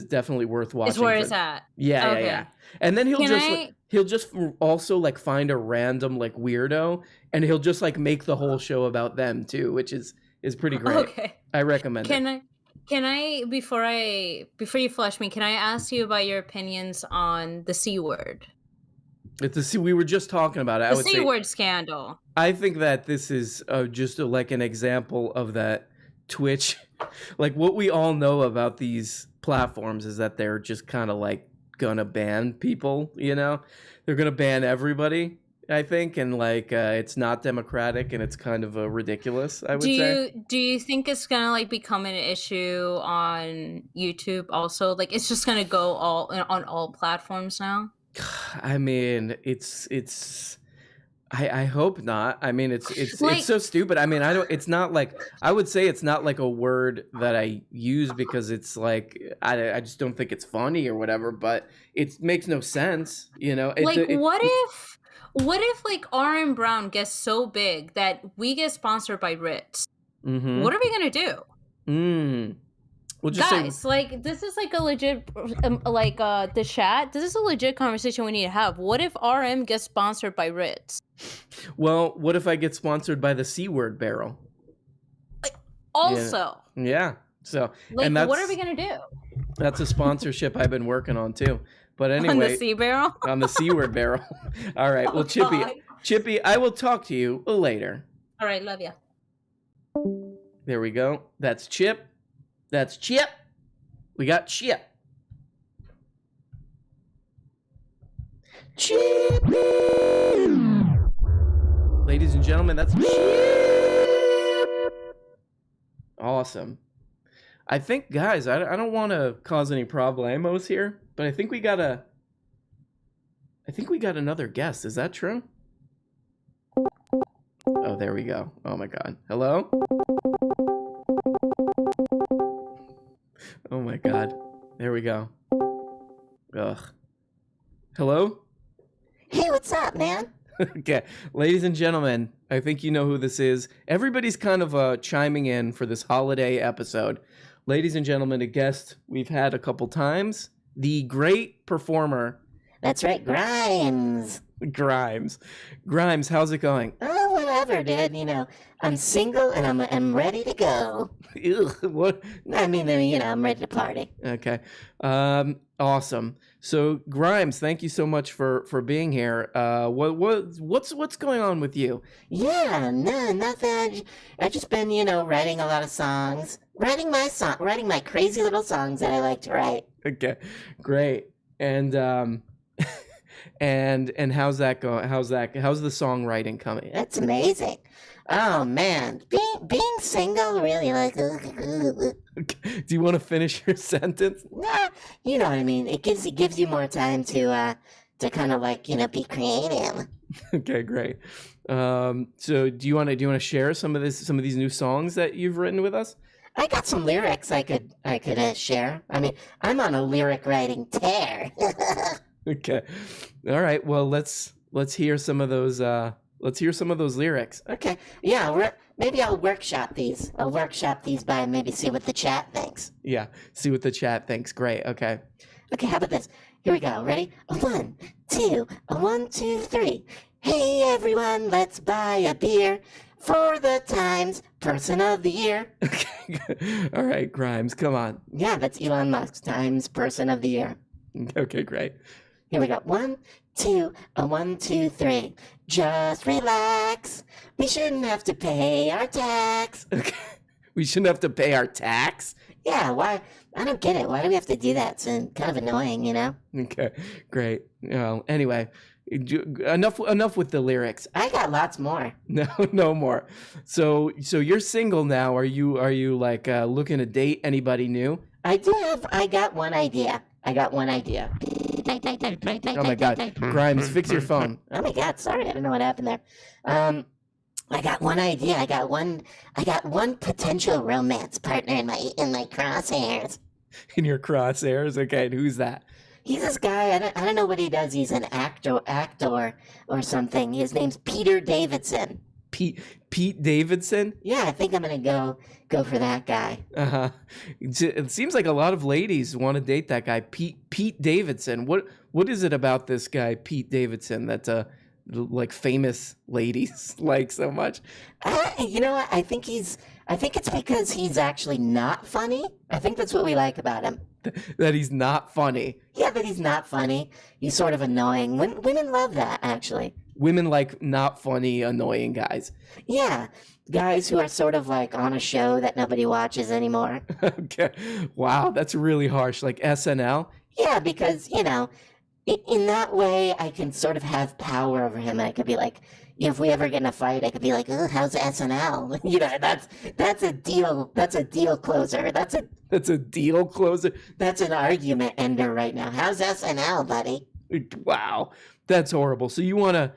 definitely worth watching. It's where it's at. Yeah, Okay. yeah. And then he'll just also like find a random like weirdo, and he'll just like make the whole show about them too, which is pretty great. Okay. I recommend it. Can I before you flush me, can I ask you about your opinions on the C word? We were just talking about it. The C word scandal. I think that this is just like an example of that Twitch. Like what we all know about these platforms is that they're just kind of like gonna ban people, you know? They're gonna ban everybody, I think, and like it's not democratic and it's kind of ridiculous, I would say. Do you think it's gonna like become an issue on YouTube also? Like it's just gonna go on all platforms now? I mean, I hope not. I mean, it's Like- it's so stupid. I mean, it's not like, I would say it's not like a word that I use because it's like, I just don't think it's funny or whatever, but it makes no sense, you know? What if like RM Brown gets so big that we get sponsored by Ritz? What are we gonna do? We'll just Guys, like this is like a legit, the chat. This is a legit conversation we need to have. What if RM gets sponsored by Ritz? Well, what if I get sponsored by the C word barrel? Also, yeah. So, like, and what are we gonna do? That's a sponsorship I've been working on too. But anyway, On the C barrel. On the C word barrel. All right. Well, Chippy, I will talk to you later. All right, love ya. There we go. That's Chip. That's Chip. We got Chip. Chip. Ladies and gentlemen, that's Chip. Awesome. I think, guys, I don't want to cause any problemos here, but I think we got another guest. Is that true? Oh, there we go. Oh my God. Hello? Oh my God. There we go. Ugh. Hello? Hey, what's up, man? Okay. Ladies and gentlemen, I think you know who this is. Everybody's kind of chiming in for this holiday episode. Ladies and gentlemen, a guest we've had a couple times. The great performer. That's right, Grimes. Grimes, how's it going? Oh, whatever, dude. You know, I'm single and I'm ready to go. Ugh, what? I mean, you know, I'm ready to party. Okay. Awesome. So, Grimes, thank you so much for being here. What's going on with you? Yeah, no, nothing. I've just been, you know, writing a lot of songs. Writing my crazy little songs that I like to write. Okay. Great. And and how's that going? How's the songwriting coming? That's amazing. Oh man, being single really like. Do you want to finish your sentence? Nah, you know what I mean. It gives you more time to kind of like, you know, be creative. Okay, great. So do you want to share some of these new songs that you've written with us? I got some lyrics I could share. I mean, I'm on a lyric writing tear. Okay. All right. Well, let's hear some of those Let's hear some of those lyrics. Okay. Yeah, maybe I'll workshop these. I'll workshop these by maybe see what the chat thinks. Yeah, see what the chat thinks. Great. Okay. Okay, how about this? Here we go. Ready? 1, 2, 1, 2, 3. Hey everyone, let's buy a beer for the Times Person of the Year. Okay. All right, Grimes, come on. Yeah, that's Elon Musk's Times Person of the Year. Okay, great. Here we go. 1, 2, 1, 2, 3. Just relax. We shouldn't have to pay our tax. Okay. We shouldn't have to pay our tax? Yeah, why? I don't get it. Why do we have to do that? It's kind of annoying, you know? Okay, great. Well, anyway, enough with the lyrics. I got lots more. No more. So you're single now. Are you like looking to date anybody new? I got one idea. Oh my God, Grimes, fix your phone. Oh my God, sorry, I don't know what happened there. I got one idea. I got one potential romance partner in my crosshairs. In your crosshairs? Okay, and who's that? He's this guy. I don't know what he does. He's an actor or something. His name's Peter Davidson. Pete Davidson? Yeah, I think I'm gonna go for that guy. It seems like a lot of ladies want to date that guy, Pete Davidson. What is it about this guy, Pete Davidson, that like famous ladies like so much? You know what? I think it's because he's actually not funny. I think that's what we like about him. That he's not funny. Yeah, that he's not funny. He's sort of annoying. Women love that, actually. Women like not funny, annoying guys. Yeah, guys who are sort of like on a show that nobody watches anymore. Okay. Wow, that's really harsh. Like SNL? Yeah, because, you know, in that way, I can sort of have power over him. I could be like, you know, if we ever get in a fight, I could be like, oh, how's SNL? You know, that's a deal. That's a deal closer. That's a deal closer. That's an argument ender right now. How's SNL, buddy? Wow, that's horrible. So you wanna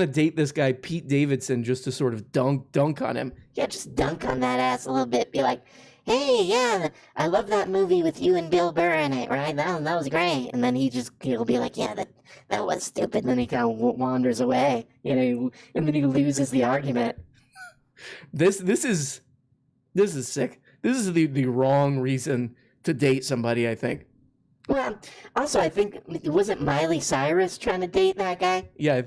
date this guy Pete Davidson just to sort of dunk on him? Yeah, just dunk on that ass a little bit. Be like, hey, yeah, I love that movie with you and Bill Burr in it, right? That was great. And then he'll be like, yeah, that was stupid. And then he kind of wanders away, you know, and then he loses the argument. This is sick. This is the wrong reason to date somebody, I think. Well, also, I think, wasn't Miley Cyrus trying to date that guy? Yeah,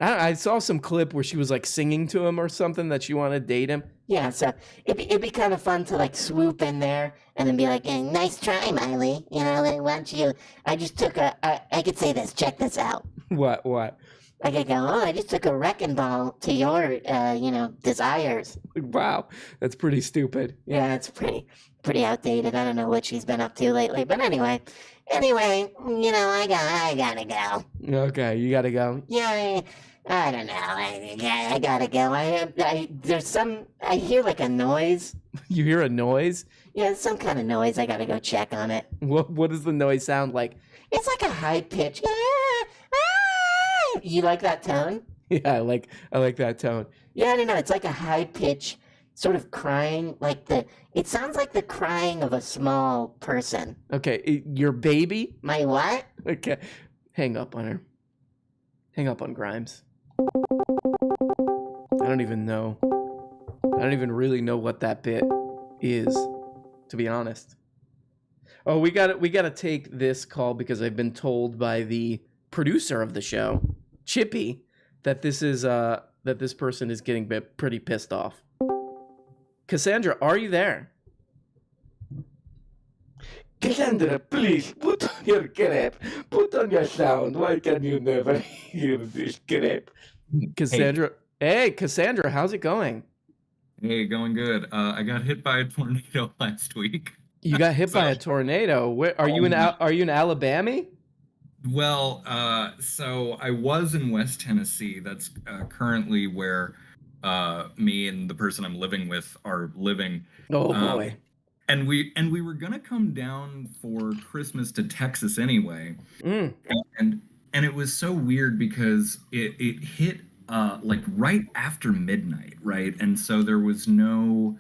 I saw some clip where she was like singing to him or something that she wanted to date him. Yeah, so it'd be kind of fun to like swoop in there and then be like, hey, nice try, Miley. You know, like, why don't you? I could say this. Check this out. What? I could go, oh, I just took a wrecking ball to your, desires. Wow, that's pretty stupid. Yeah, it's pretty outdated. I don't know what she's been up to lately, but anyway, you know, I gotta go. Okay, you gotta go. Yeah, I don't know. I gotta go. I hear like a noise. You hear a noise? Yeah, some kind of noise. I gotta go check on it. What does the noise sound like? It's like a high pitch. You like that tone? Yeah, I like that tone. Yeah, I don't know. It's like a high pitch, sort of crying, it sounds like the crying of a small person. Okay, your baby? My what? Okay, hang up on her. Hang up on Grimes. I don't even know. I don't even really know what that bit is, to be honest. Oh, we gotta take this call because I've been told by the producer of the show, Chippy, that this person is getting pretty pissed off. Cassandra, are you there? Cassandra, please put on your crepe. Put on your sound. Why can you never hear this crepe? Cassandra, hey Cassandra, how's it going? Hey, going good. I got hit by a tornado last week. You got hit by a tornado. Where are you in? Are you in Alabama? Well, so I was in West Tennessee. That's currently where me and the person I'm living with are living. Oh boy! And we were gonna come down for Christmas to Texas anyway. And it was so weird because it hit like right after midnight, right? And so there was no,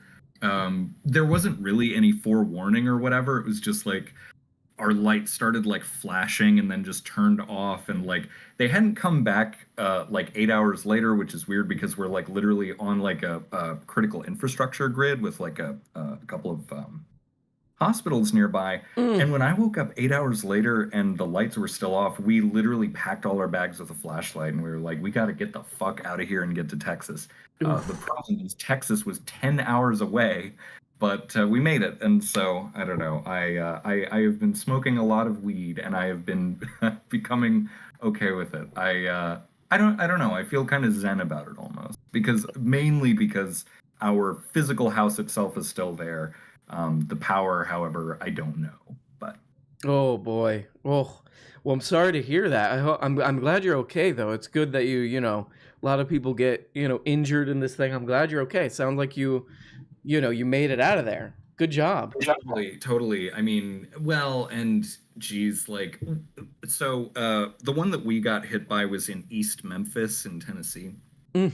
there wasn't really any forewarning or whatever. It was just like our lights started like flashing and then just turned off, and like they hadn't come back like 8 hours later, which is weird because we're like literally on like a critical infrastructure grid with like a couple of hospitals nearby. And when I woke up 8 hours later and the lights were still off, we literally packed all our bags with a flashlight and we were like, we got to get the fuck out of here and get to Texas. The problem is Texas was 10 hours away, but we made it. And so I don't know. I have been smoking a lot of weed and I have been becoming okay with it. I don't know. I feel kind of zen about it almost, mainly because our physical house itself is still there. The power, however, I don't know. But oh boy, well, I'm sorry to hear that. I'm glad you're okay though. It's good that you know, a lot of people get injured in this thing. I'm glad you're okay. It sounds like you made it out of there. Good job. Totally. I mean, well, and geez, like, so the one that we got hit by was in East Memphis in Tennessee, and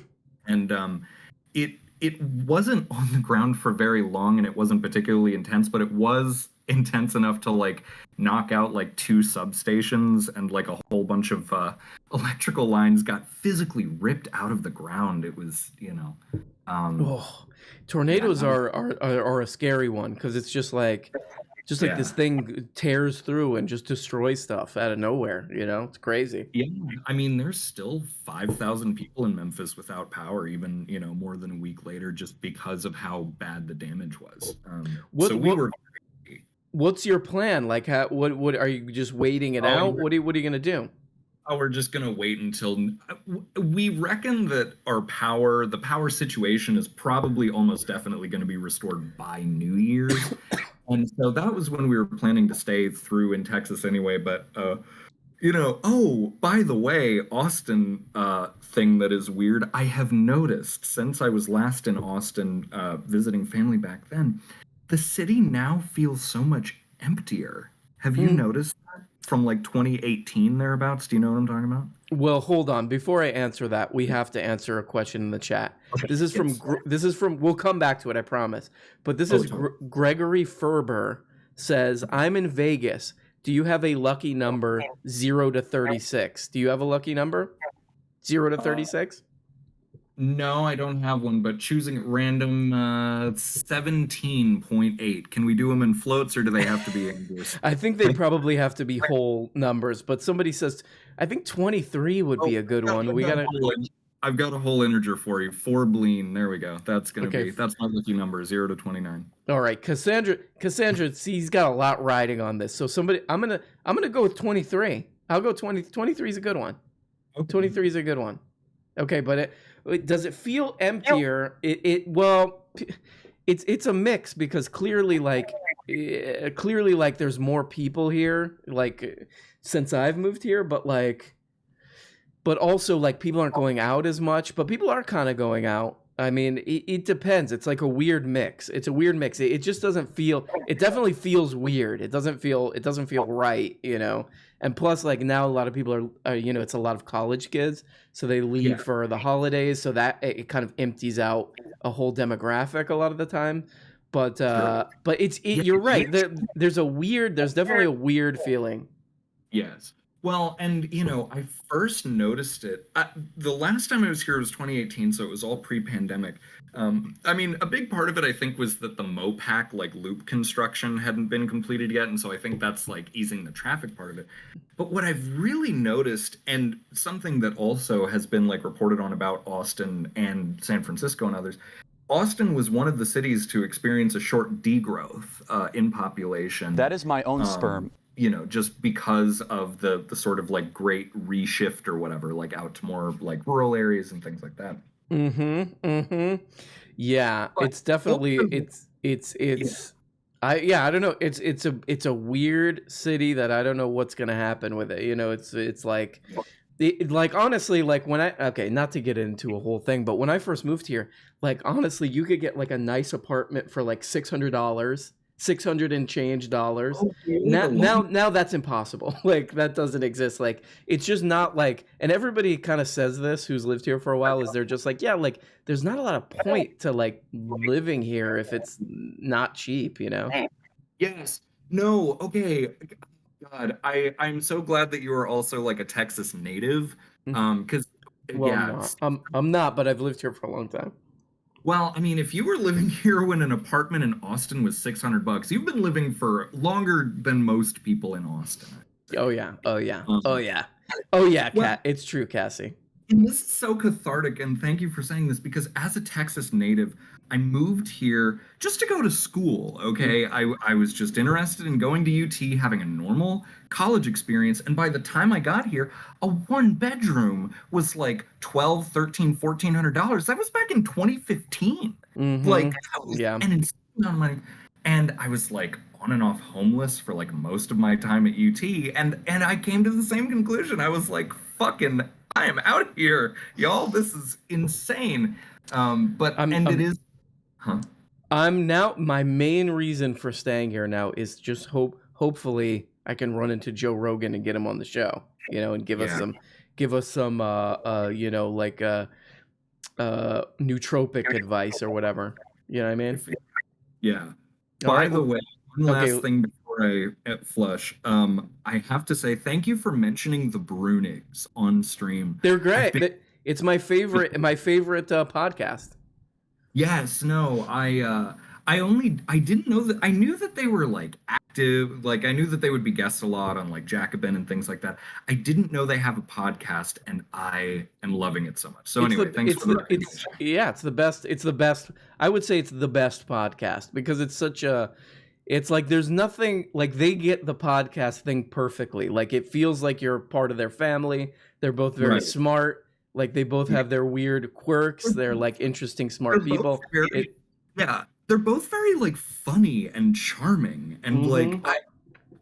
it wasn't on the ground for very long and it wasn't particularly intense, but it was intense enough to like knock out like 2 substations, and like a whole bunch of electrical lines got physically ripped out of the ground. It was, tornadoes are a scary one because it's just like this thing tears through and just destroys stuff out of nowhere. It's crazy. Yeah, I mean, there's still 5,000 people in Memphis without power, even more than a week later, just because of how bad the damage was. What's your plan? Like, what are you just waiting it out? What are you gonna do? Oh, we're just gonna wait until we reckon that the power situation is probably almost definitely going to be restored by New Year's. And so that was when we were planning to stay through in Texas anyway. But, oh, by the way, Austin thing that is weird, I have noticed since I was last in Austin visiting family back then, the city now feels so much emptier. Have you noticed that? From like 2018 thereabouts? Do you know what I'm talking about? Well, hold on. Before I answer that, we have to answer a question in the chat. Okay. This is from. We'll come back to it, I promise. But this is Gregory Ferber says, "I'm in Vegas. Do you have a lucky number 0 to 36? Do you have a lucky number 0 to 36? No, I don't have one, but choosing at random 17.8. Can we do them in floats or do they have to be English? I think they probably have to be whole numbers, but somebody says, I think 23 would be a good one. I've got a whole integer for you. 4 bleen. There we go. That's going to be, that's my lucky number, 0 to 29. All right. Cassandra, see, he's got a lot riding on this. So I'm going to go with 23. I'll go 20. 23 is a good one. Okay. 23 is a good one. Okay. But does it feel emptier? It's a mix because clearly there's more people here like since I've moved here, but also like people aren't going out as much, but people are kind of going out. I mean, it depends. It's like a weird mix. It's a weird mix. It just doesn't feel. It definitely feels weird. It doesn't feel right. And plus, like now, a lot of people are it's a lot of college kids, so they leave for the holidays, so that it kind of empties out a whole demographic a lot of the time. But you're right. There's definitely a weird feeling. Yes. Well, and I first noticed it. The last time I was here was 2018, so it was all pre-pandemic. I mean, a big part of it, I think, was that the Mopac loop construction hadn't been completed yet, and so I think that's easing the traffic part of it. But what I've really noticed, and something that also has been reported on about Austin and San Francisco and others, Austin was one of the cities to experience a short degrowth in population. That is my own sperm. Just because of the sort of great reshift or whatever, out to more rural areas and things like that. Yeah, it's definitely I don't know. It's a weird city that I don't know what's gonna happen with it. It's honestly, when not to get into a whole thing, but when I first moved here, honestly, you could get a nice apartment for $600. $600 and change dollars. Now that's impossible. That doesn't exist. It's just not and everybody kind of says this who's lived here for a while is they're just there's not a lot of point to living here if it's not cheap, Yes. No. Okay. God, I'm so glad that you are also like a Texas native. Because Well, yeah, I'm not, but I've lived here for a long time. Well, I mean, if you were living here when an apartment in Austin was $600, you've been living for longer than most people in Austin. Oh yeah, oh yeah, oh yeah, oh yeah, Cat. It's true, Cassie. And this is so cathartic, and thank you for saying this, because as a Texas native, I moved here just to go to school, okay? I was just interested in going to UT, having a normal college experience, and by the time I got here, a one-bedroom was like $1,200, $1,300, $1,400. That was back in 2015. Like, an insane amount of money. And I was like on and off homeless for like most of my time at UT, and I came to the same conclusion. I was like, fucking, I am out of here, y'all. This is insane. It is. Huh? I'm now. My main reason for staying here now is just hopefully I can run into Joe Rogan and get him on the show. You know, and give us some you know, like nootropic advice or whatever. You know what I mean? Yeah. By the way, one last thing before I flush. I have to say thank you for mentioning the Brunigs on stream. They're great. It's my favorite podcast. Yes, no, I didn't know that. I knew that they were like active, like I knew that they would be guests a lot on like Jacobin and things like that. I didn't know they have a podcast, and I am loving it so much. So anyway, thanks for the recommendation. It's the best. It's the best. I would say it's the best podcast because it's such a. It's like there's nothing like they get the podcast thing perfectly. Like it feels like you're part of their family. They're both very smart. Like they both have their weird quirks. They're like interesting, smart people. They're both very like funny and charming, and like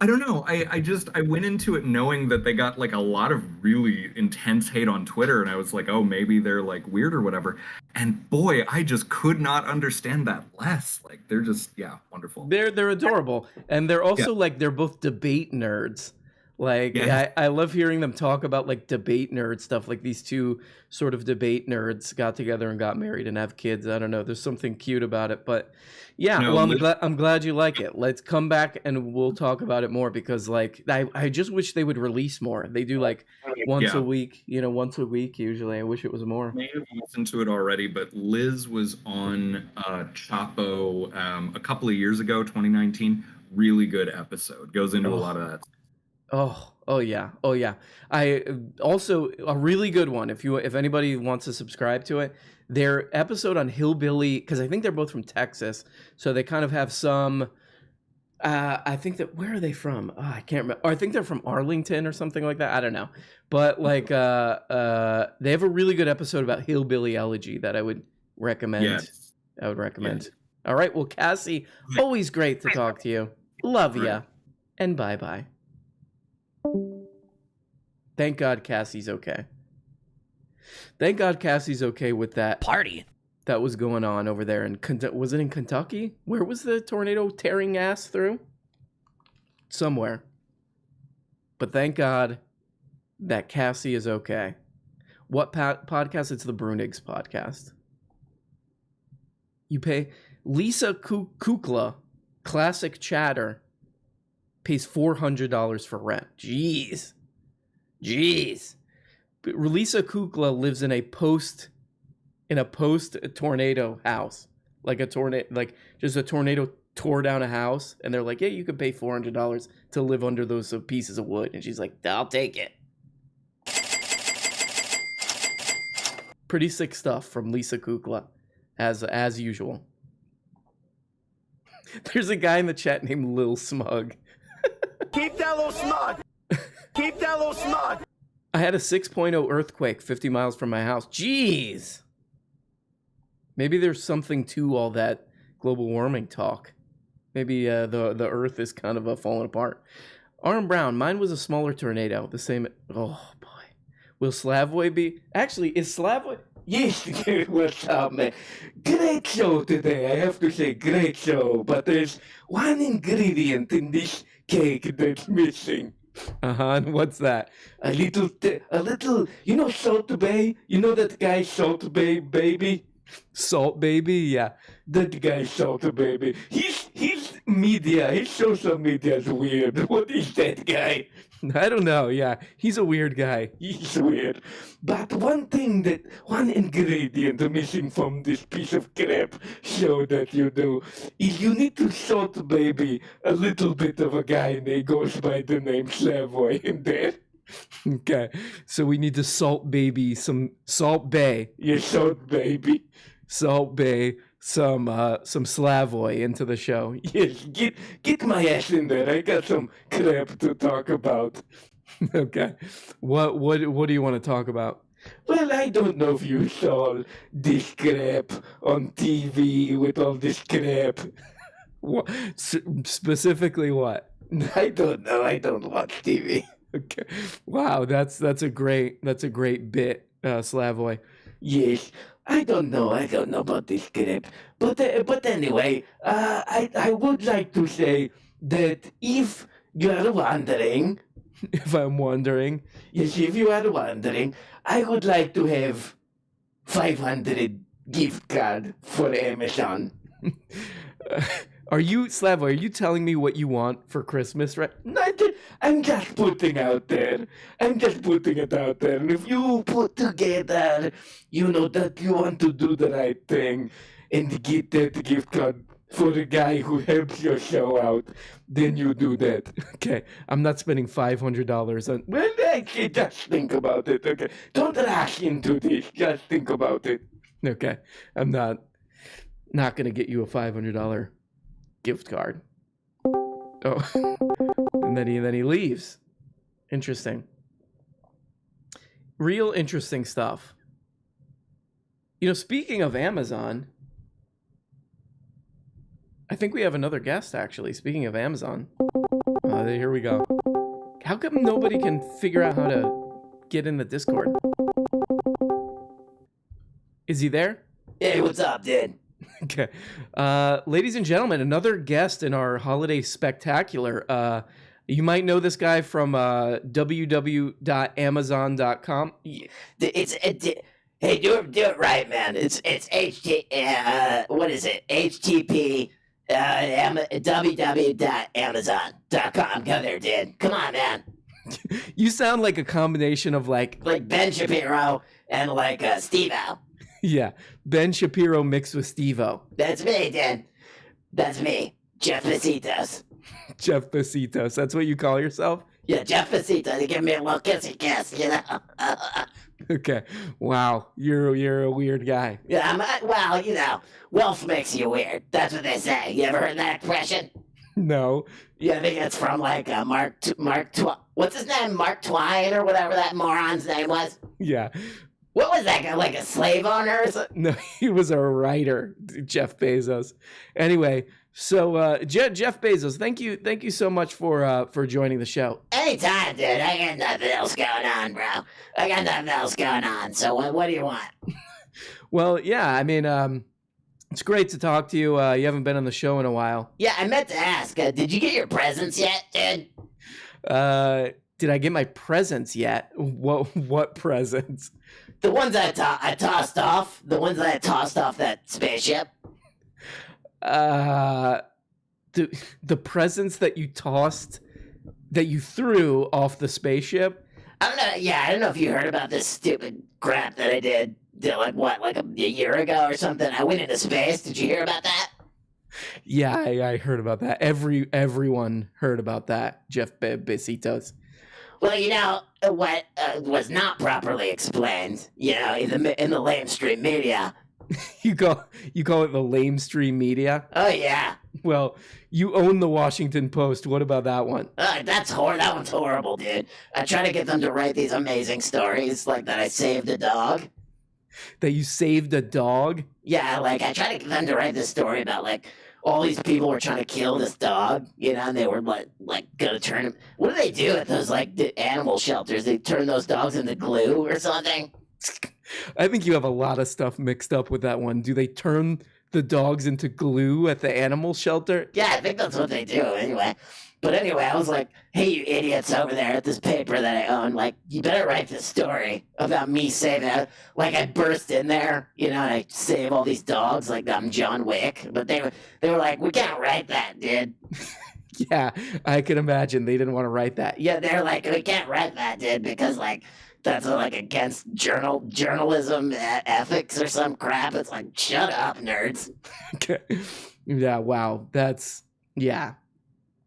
I don't know. I went into it knowing that they got like a lot of really intense hate on Twitter, and I was like, oh, maybe they're like weird or whatever. And boy, I just could not understand that less. Like they're just wonderful. They're adorable, and they're also like they're both debate nerds. Like I love hearing them talk about like debate nerd stuff. Like these two sort of debate nerds got together and got married and have kids. I don't know. There's something cute about it, but I'm glad you like it. Let's come back and we'll talk about it more because like I just wish they would release more. They do like once a week, once a week usually. I wish it was more. I may have listened to it already, but Liz was on Chapo a couple of years ago, 2019. Really good episode. Goes into a lot of that. Oh yeah. I also a really good one. If anybody wants to subscribe to it, their episode on hillbilly, because I think they're both from Texas, so they kind of have some. I think that where are they from? I can't remember. Or I think they're from Arlington or something like that. I don't know, but like they have a really good episode about hillbilly elegy that I would recommend. Yes. I would recommend. Yes. All right. Well, Cassie, always great to talk to you. Love ya, and bye. Thank God Cassie's okay. Thank God Cassie's okay with that party that was going on over there. Was it in Kentucky? Where was the tornado tearing ass through? Somewhere. But thank God that Cassie is okay. What podcast? It's the Brunigs podcast. You pay Lisa Kukla, classic chatter, pays $400 for rent. Jeez. But Lisa Kukla lives in a post tornado house. Like a tornado tore down a house, and they're like, yeah, you could pay $400 to live under those pieces of wood. And she's like, I'll take it. Pretty sick stuff from Lisa Kukla, as usual. There's a guy in the chat named Lil Smug. Keep that little smug. Keep that little smug. I had a 6.0 earthquake 50 miles from my house. Jeez. Maybe there's something to all that global warming talk. Maybe the earth is kind of falling apart. Arm Brown, mine was a smaller tornado. The same. Oh, boy. Will Slavoy be? Actually, is Slavoy? Yes, what's up, man? Great show today. I have to say, great show. But there's one ingredient in this cake that's missing. And what's that? A little, Salt Bay? You know that guy Salt Bay Baby? Salt Baby? Yeah. That guy Salt Baby. He's media, his social media is weird. What is that guy? I don't know. Yeah, he's a weird guy. He's weird. But one ingredient missing from this piece of crap show that you do is you need to salt baby a little bit of a guy that goes by the name Slavoy in there. Okay, so we need to salt bay. Yeah, salt baby. Salt bay some Slavoy into the show. Yes, get my ass in there. I got some crap to talk about. Okay, what do you want to talk about? Well, I don't know if you saw this crap on TV with all this crap. What, specifically what? I don't know. I don't watch TV. Okay. Wow, that's a great bit, Slavoy. Yes. I don't know about this crap. But anyway, I would like to say that if you are wondering, if I'm wondering, yes, if you are wondering, I would like to have 500 gift card for Amazon. Are you, Slavoy, are you telling me what you want for Christmas, right? No, I'm just putting out there. I'm just putting it out there. And if you put together, that you want to do the right thing and get that gift card for the guy who helps your show out, then you do that. Okay, I'm not spending $500 on... Well, actually, just think about it, okay? Don't rush into this. Just think about it. Okay, I'm not going to get you a $500 gift card. Oh, and then he leaves. Interesting. Real interesting stuff. Speaking of Amazon, I think we have another guest, actually. Speaking of Amazon. Here we go. How come nobody can figure out how to get in the Discord? Is he there? Hey, what's up, dude? Okay. Ladies and gentlemen, another guest in our holiday spectacular. You might know this guy from www.amazon.com. Hey, do it right, man. It's what is it? HTTP www.amazon.com. Go there, dude. Come on, man. You sound like a combination of like Ben Shapiro and Steve-O. Yeah, Ben Shapiro mixed with Steve-O. That's me, dude. That's me, Jeff Besitos. Jeff Besitos. That's what you call yourself? Yeah, Jeff Besitos. You give me a little kissy kiss, Okay. Wow. You're a weird guy. Yeah, wealth makes you weird. That's what they say. You ever heard that expression? No. Yeah, I think it's from Mark what's his name? Mark Twain or whatever that moron's name was? Yeah. What was that guy, like a slave owner or something? No, he was a writer, Jeff Bezos. Anyway, so Jeff Bezos, thank you so much for joining the show. Anytime, dude. I got nothing else going on, bro. I got nothing else going on. So what do you want? Well, yeah, I mean, it's great to talk to you. You haven't been on the show in a while. Yeah, I meant to ask, did you get your presents yet, dude? Did I get my presents yet? What presents? The ones I tossed off. The ones that I tossed off that spaceship. The presents that you threw off the spaceship? I don't know. Yeah, I don't know if you heard about this stupid crap that I did like a year ago or something. I went into space. Did you hear about that? Yeah, I heard about that. Everyone heard about that, Jeff Besitos. Well, what was not properly explained, in the lamestream media. You call it the lamestream media? Oh yeah. Well, you own the Washington Post. What about that one? That one's horrible, dude. I try to get them to write these amazing stories, like that I saved a dog. That you saved a dog? Yeah, I try to get them to write this story about all these people were trying to kill this dog, and they were gonna turn him. What do they do at those the animal shelters? They turn those dogs into glue or something. I think you have a lot of stuff mixed up with that one. Do they turn the dogs into glue at the animal shelter? Yeah, I think that's what they do anyway. But anyway, I was like, hey, you idiots over there at this paper that I own, like, you better write this story about me saving, like, I burst in there, you know, and I save all these dogs like I'm John Wick. But they were like, we can't write that, dude. Yeah, I can imagine they didn't want to write that. Yeah, they're like, we can't write that, dude, because, like, that's like against journalism ethics or some crap. It's like, shut up, nerds. Okay. Yeah, wow. That's, yeah.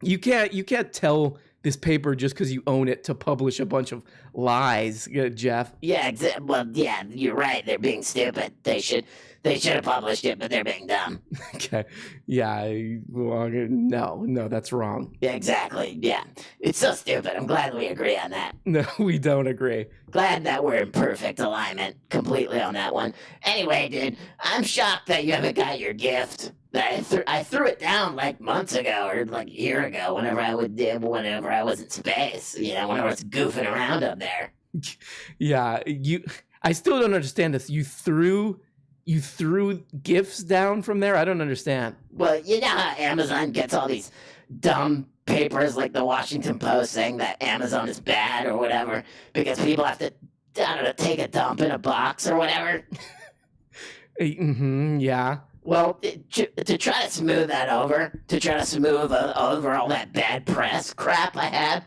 You can't tell this paper just because you own it to publish a bunch of lies, Jeff. Yeah, well, yeah, you're right. They're being stupid. They should have published it, but they're being dumb. Okay. Yeah. Well, no, that's wrong. Yeah, exactly. Yeah. It's so stupid. I'm glad we agree on that. No, we don't agree. Glad that we're in perfect alignment completely on that one. Anyway, dude, I'm shocked that you haven't got your gift. I threw it down like months ago or like a year ago whenever I was in space, you know, when I was goofing around up there. Yeah, I still don't understand this. You threw gifts down from there? I don't understand. Well, you know how Amazon gets all these dumb papers like the Washington Post saying that Amazon is bad or whatever because people have to, I don't know, take a dump in a box or whatever. Yeah. Well, to try to smooth that over, to try to smooth over all that bad press crap I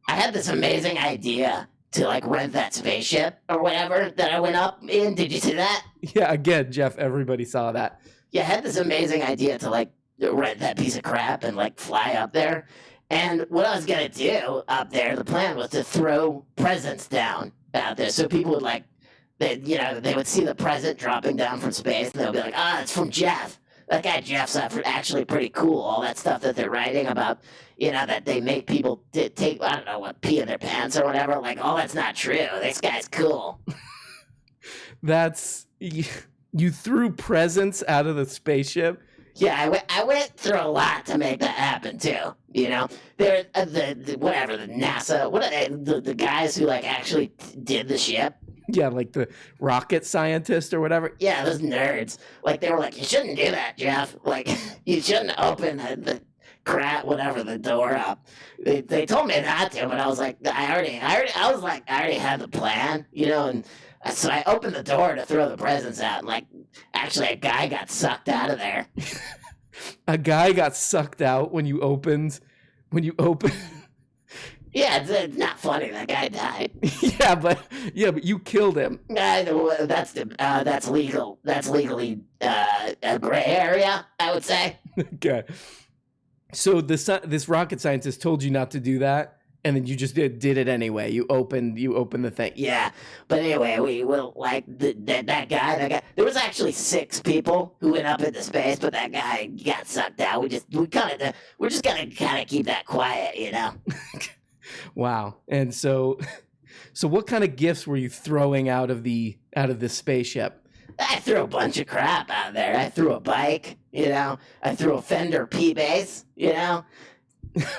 had this amazing idea to like rent that spaceship or whatever that I went up in. Did you see that? Yeah, again, Jeff, everybody saw that. Yeah, I had this amazing idea to like rent that piece of crap and like fly up there. And what I was going to do up there, the plan was to throw presents down out there so people would like, they would see the present dropping down from space, and they'll be like, it's from Jeff. That guy Jeff's actually pretty cool. All that stuff that they're writing about, you know, that they make people take, I don't know, what, pee in their pants or whatever. Like, that's not true. This guy's cool. That's, you threw presents out of the spaceship? Yeah, I went through a lot to make that happen too. You know, they're the NASA, the guys who like actually did the ship. Yeah, like the rocket scientist or whatever. Yeah, those nerds. Like, they were like, you shouldn't do that, Jeff. Like, you shouldn't open the crap, whatever, the door up. They told me not to, but I was like, I already had the plan, you know, and so I opened the door to throw the presents out, and like, actually a guy got sucked out of there. A guy got sucked out when you opened. Yeah, it's not funny. That guy died. Yeah, but you killed him. That's legal. That's legally a gray area, I would say. Okay. So this rocket scientist told you not to do that, and then you just did it anyway. You opened the thing. Yeah, but anyway, we will like that guy. There was actually 6 people who went up into space, but that guy got sucked out. We're just gonna kind of keep that quiet, you know. Wow. And so what kind of gifts were you throwing out of this spaceship? I threw a bunch of crap out there. I threw a bike, you know. I threw a Fender P-Bass, you know.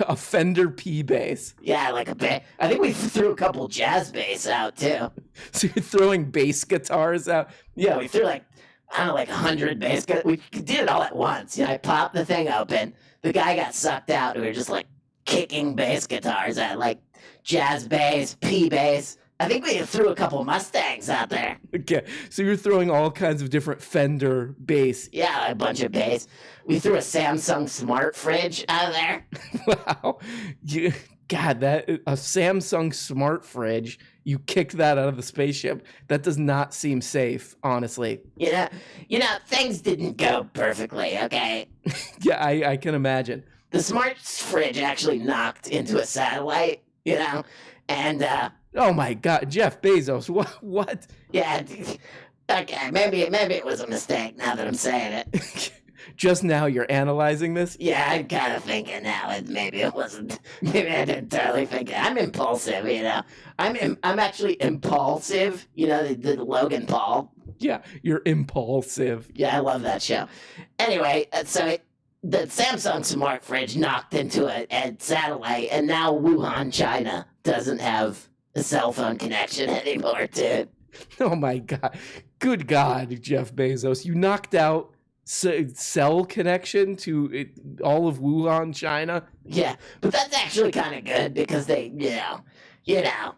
A Fender P-Bass. Yeah, like a bass. I think we threw a couple jazz bass out too. So you're throwing bass guitars out? Yeah, we threw like 100 bass guitars. We did it all at once. You know, I popped the thing open. The guy got sucked out. We were just like kicking bass guitars at like jazz bass, P bass. I think we threw a couple Mustangs out there. Okay, so you're throwing all kinds of different Fender bass. Yeah, a bunch of bass. We threw a Samsung smart fridge out of there. Wow, a Samsung smart fridge. You kicked that out of the spaceship. That does not seem safe, honestly. You know, things didn't go perfectly. Okay. Yeah, I can imagine. The smart fridge actually knocked into a satellite, you know, and oh my God, Jeff Bezos, what? Yeah, okay, maybe it was a mistake now that I'm saying it. Just now you're analyzing this? Yeah, I'm kind of thinking now maybe it wasn't. Maybe I didn't totally think it. I'm impulsive, you know. I'm actually impulsive, you know, the Logan Paul. Yeah, you're impulsive. Yeah, I love that show. Anyway, the Samsung smart fridge knocked into a satellite, and now Wuhan, China, doesn't have a cell phone connection anymore, dude. Oh my God. Good God, Jeff Bezos. You knocked out cell connection to all of Wuhan, China. Yeah, but that's actually kind of good because they,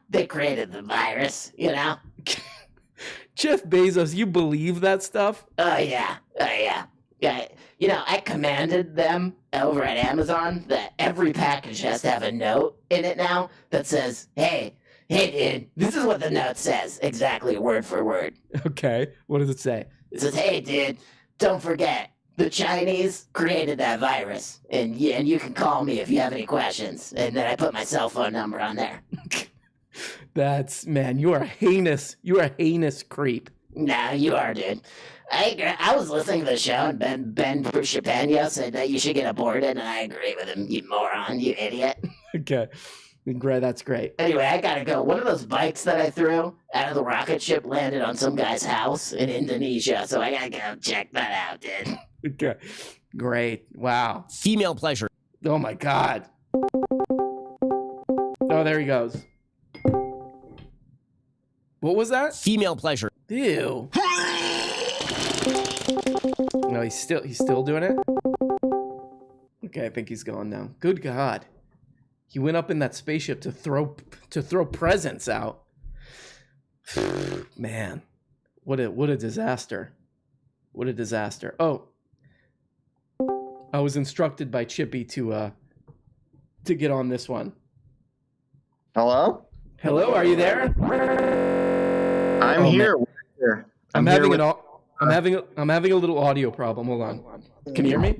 they created the virus, Jeff Bezos, you believe that stuff? Oh, yeah. Yeah. I commanded them over at Amazon that every package has to have a note in it now that says, hey, dude, this is what the note says, exactly word for word. Okay, what does it say? It says, hey, dude, don't forget, the Chinese created that virus, and you can call me if you have any questions. And then I put my cell phone number on there. Man, you are heinous. You are a heinous creep. Nah, you are, dude. I was listening to the show, and Ben Shapiro said that you should get aborted, and I agree with him, you moron, you idiot. Okay. Great, that's great. Anyway, I gotta go. One of those bikes that I threw out of the rocket ship landed on some guy's house in Indonesia, so I gotta go check that out, dude. Okay. Great. Wow. Female pleasure. Oh my God. Oh, there he goes. What was that? Female pleasure. Ew. No, he's still doing it? Okay, I think he's gone now. Good God. He went up in that spaceship to throw presents out. Man. What a disaster. What a disaster. Oh. I was instructed by Chippy to get on this one. Hello? Hello, are you there? I'm here. I'm having a little audio problem. Hold on. Can you hear me?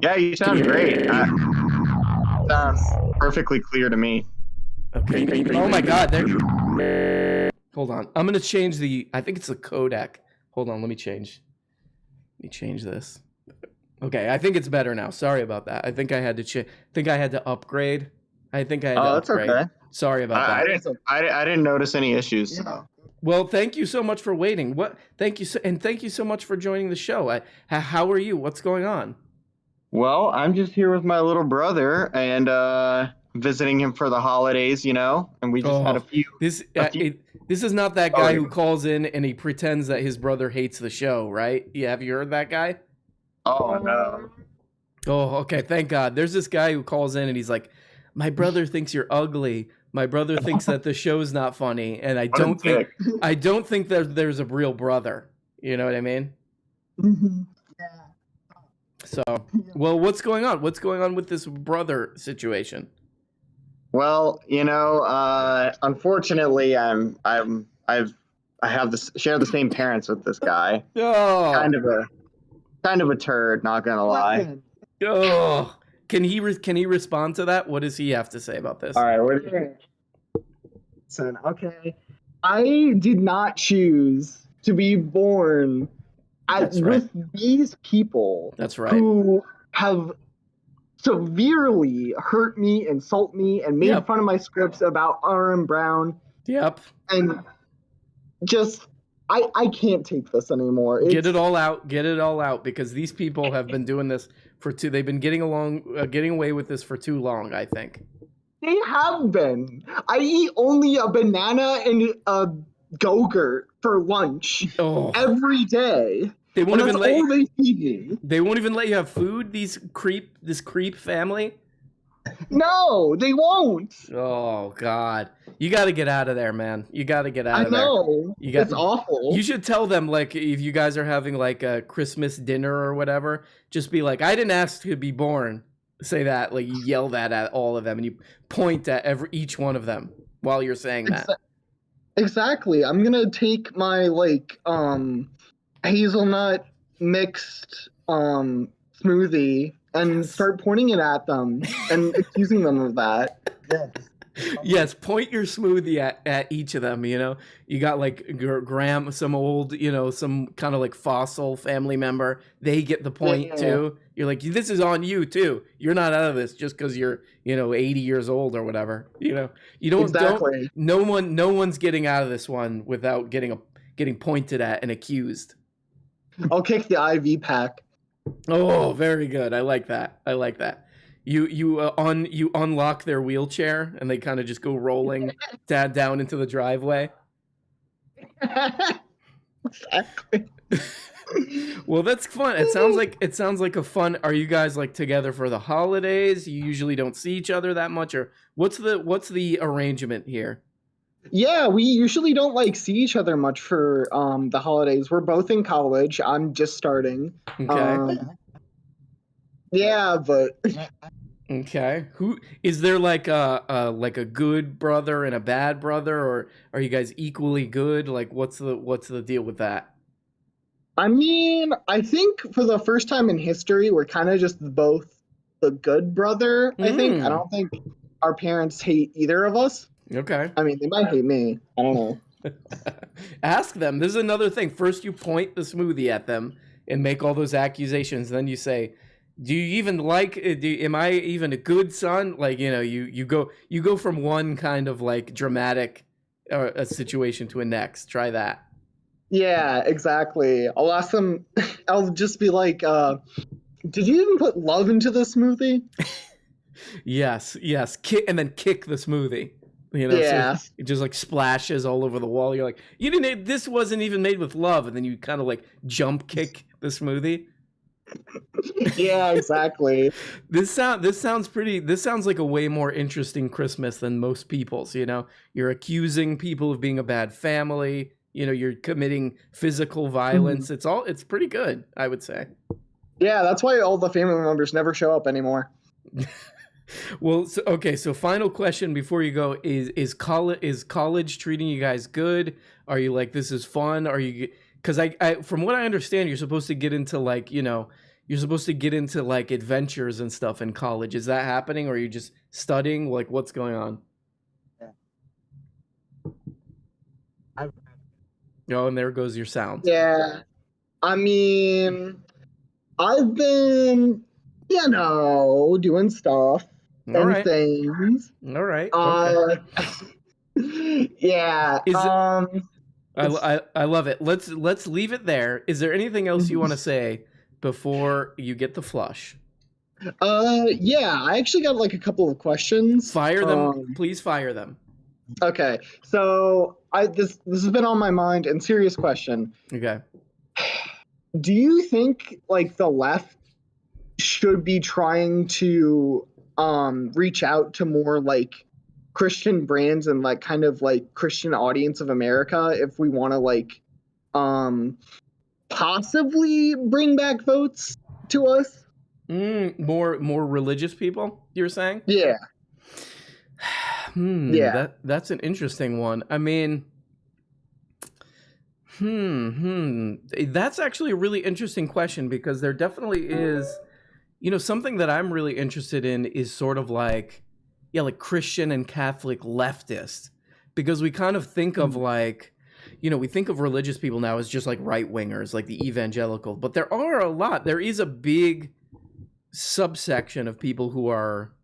Yeah, you sound great. Sounds perfectly clear to me. Okay. Oh my God. Hold on. I'm gonna change I think it's the codec. Hold on. Let me change this. Okay. I think it's better now. Sorry about that. I think I had to upgrade. That's okay. Sorry about that. I didn't notice any issues. So. Well, thank you so much for waiting. Thank you so much for joining the show. How are you? What's going on? Well, I'm just here with my little brother and visiting him for the holidays, and we just had a few. This is not that guy who calls in and he pretends that his brother hates the show, right? Yeah, have you heard that guy? Oh, no. Oh, okay. Thank God. There's this guy who calls in and he's like, my brother thinks you're ugly. My brother thinks that the show's not funny, and I don't think there's a real brother. You know what I mean? Mm-hmm. So, well, what's going on? What's going on with this brother situation? Well, unfortunately, I share the same parents with this guy. Oh, kind of a turd, not gonna lie. Oh, can he respond to that? What does he have to say about this? All right, Listen, okay, I did not choose to be born with these people. That's right. Who have severely hurt me, insult me, and made fun of my scripts about R.M. Brown. Yep. And just, I can't take this anymore. Get it all out, because these people have been doing this they've been getting away with this for too long, I think. They have been. I eat only a banana and a Go-Gurt for lunch every day. They won't even let they feed me. They won't even let you have food. This creep family. No, they won't. Oh God, you got to get out of there, man. You got to get out of there. I know. It's awful. You should tell them, like, if you guys are having like a Christmas dinner or whatever, just be like, I didn't ask to be born. Say that, like, you yell that at all of them and you point at each one of them while you're saying that. Exactly. I'm gonna take my hazelnut mixed smoothie and start pointing it at them and accusing them of that. Yes, point your smoothie at each of them. You got like some old, some kind of like fossil family member. They get the point too. You're like, this is on you too. You're not out of this just because you're 80 years old or whatever. You don't. Exactly. No one's getting out of this one without getting pointed at and accused. I'll kick the IV pack. Oh, very good. I like that. You unlock their wheelchair and they kind of just go rolling down into the driveway. exactly. Well, that's fun. It sounds like a fun. Are you guys like together for the holidays? You usually don't see each other that much, or what's the arrangement here? Yeah, we usually don't like see each other much for the holidays. We're both in college. I'm just starting. Okay. Yeah, but Okay. Who is there like a good brother and a bad brother, or are you guys equally good? Like what's the deal with that? I mean, I think for the first time in history, we're kind of just both the good brother, I think. I don't think our parents hate either of us. Okay. I mean, they might hate me. I don't know. Ask them. This is another thing. First you point the smoothie at them and make all those accusations. Then you say, do you even like, am I even a good son? Like, you go from one kind of like dramatic a situation to a next. Try that. Yeah, exactly. I'll ask them, I'll just be like, did you even put love into the smoothie? Yes. And then kick the smoothie. Yeah. So it just like splashes all over the wall. You're like, this wasn't even made with love. And then you kind of like jump kick the smoothie. Yeah, exactly. This sounds like a way more interesting Christmas than most people's. You're accusing people of being a bad family. You're committing physical violence. It's pretty good, I would say. Yeah, that's why all the family members never show up anymore. Well, so final question before you go is college treating you guys good? Are you like, this is fun? Are you, because I from what I understand, you're supposed to get into like, you're supposed to get into like adventures and stuff in college. Is that happening, or are you just studying? Like, what's going on? Oh, and there goes your sound. Yeah. I mean, I've been, doing stuff and things. All right. Yeah. I love it. Let's leave it there. Is there anything else you want to say before you get the flush? Yeah, I actually got like a couple of questions. Fire them. Please fire them. Okay. So this has been on my mind, and serious question. Okay. Do you think like the left should be trying to reach out to more like Christian brands and like kind of like Christian audience of America if we want to like possibly bring back votes to us? More religious people, you're saying? Yeah. Yeah. That's an interesting one. I mean, that's actually a really interesting question, because there definitely is, something that I'm really interested in is sort of like, like Christian and Catholic leftist, because we kind of think of like, we think of religious people now as just like right wingers, like the evangelical, but there is a big subsection of people who are,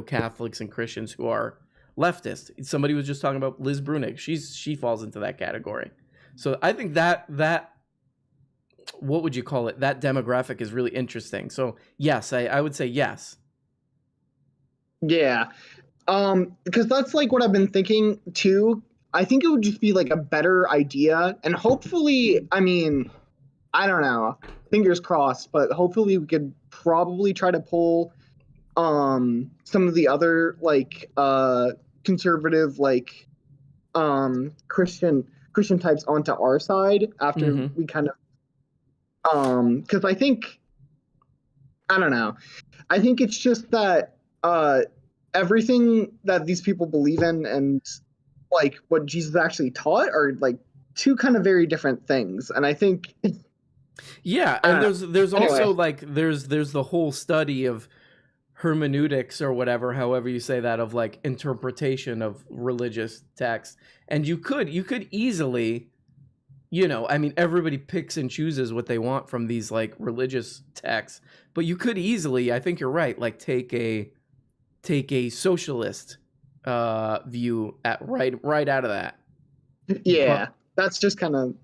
Catholics and Christians who are leftist. Somebody was just talking about Liz Brunig. She falls into that category. So I think that what would you call it? That demographic is really interesting. So yes, I would say yes. Yeah. Because that's like what I've been thinking too. I think it would just be like a better idea, and hopefully, I mean, I don't know, fingers crossed, but hopefully we could probably try to pull some of the other like conservative like Christian types onto our side after we kind of because I think, I don't know, I think it's just that everything that these people believe in and like what Jesus actually taught are like two kind of very different things, and I think and there's also like there's the whole study of hermeneutics or whatever, however you say that, of like interpretation of religious texts, and you could easily, I mean, everybody picks and chooses what they want from these like religious texts, but you could easily, I think you're right, like take a socialist view at right out of that. Yeah, that's just kind of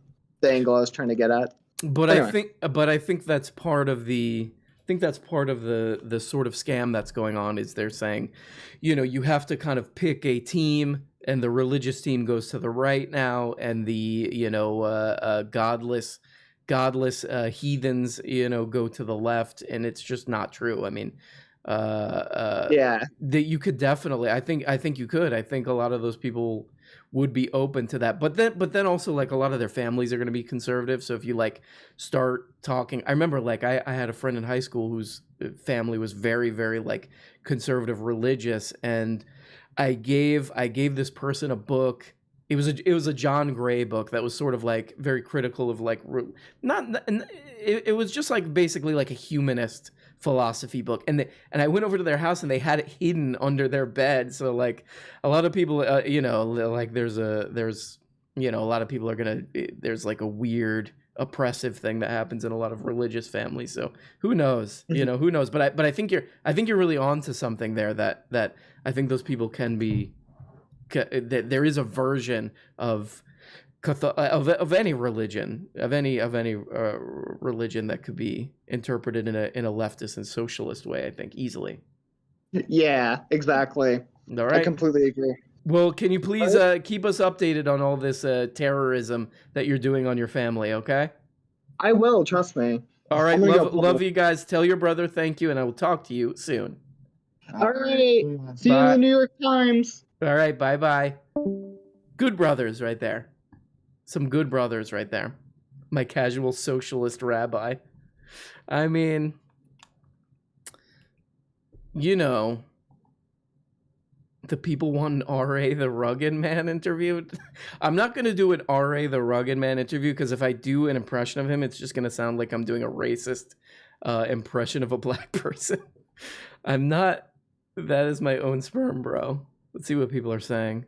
the angle I was trying to get at. But anyway. I think that's part of the sort of scam that's going on, is they're saying, you have to kind of pick a team and the religious team goes to the right now, and the godless heathens go to the left, and it's just not true. I mean, yeah, that you could definitely, I think you could. I think a lot of those people would be open to that, but then also like a lot of their families are going to be conservative. So if you like start talking, I remember like I had a friend in high school whose family was very, very like conservative religious, and I gave this person a book. It was a John Gray book that was sort of like very critical of like it was just like basically like a humanist philosophy book, and I went over to their house and they had it hidden under their bed. So like a lot of people, like there's a lot of people are gonna, there's like a weird oppressive thing that happens in a lot of religious families. So who knows, who knows? But I think you're really onto something there. That I think those people can be. That there is a version of any religion, of any religion that could be interpreted in a leftist and socialist way. I think easily. Yeah, exactly. All right, I completely agree. Well, can you please keep us updated on all this terrorism that you're doing on your family? Okay. I will. Trust me. All right. Love you guys. Tell your brother thank you, and I will talk to you soon. All right. See you in the New York Times. All right, bye-bye. Good brothers right there. Some good brothers right there. My casual socialist rabbi. I mean, the people want an R.A. the Rugged Man interview. I'm not going to do an R.A. the Rugged Man interview, because if I do an impression of him, it's just going to sound like I'm doing a racist impression of a black person. I'm not. That is my own sperm, bro. Let's see what people are saying.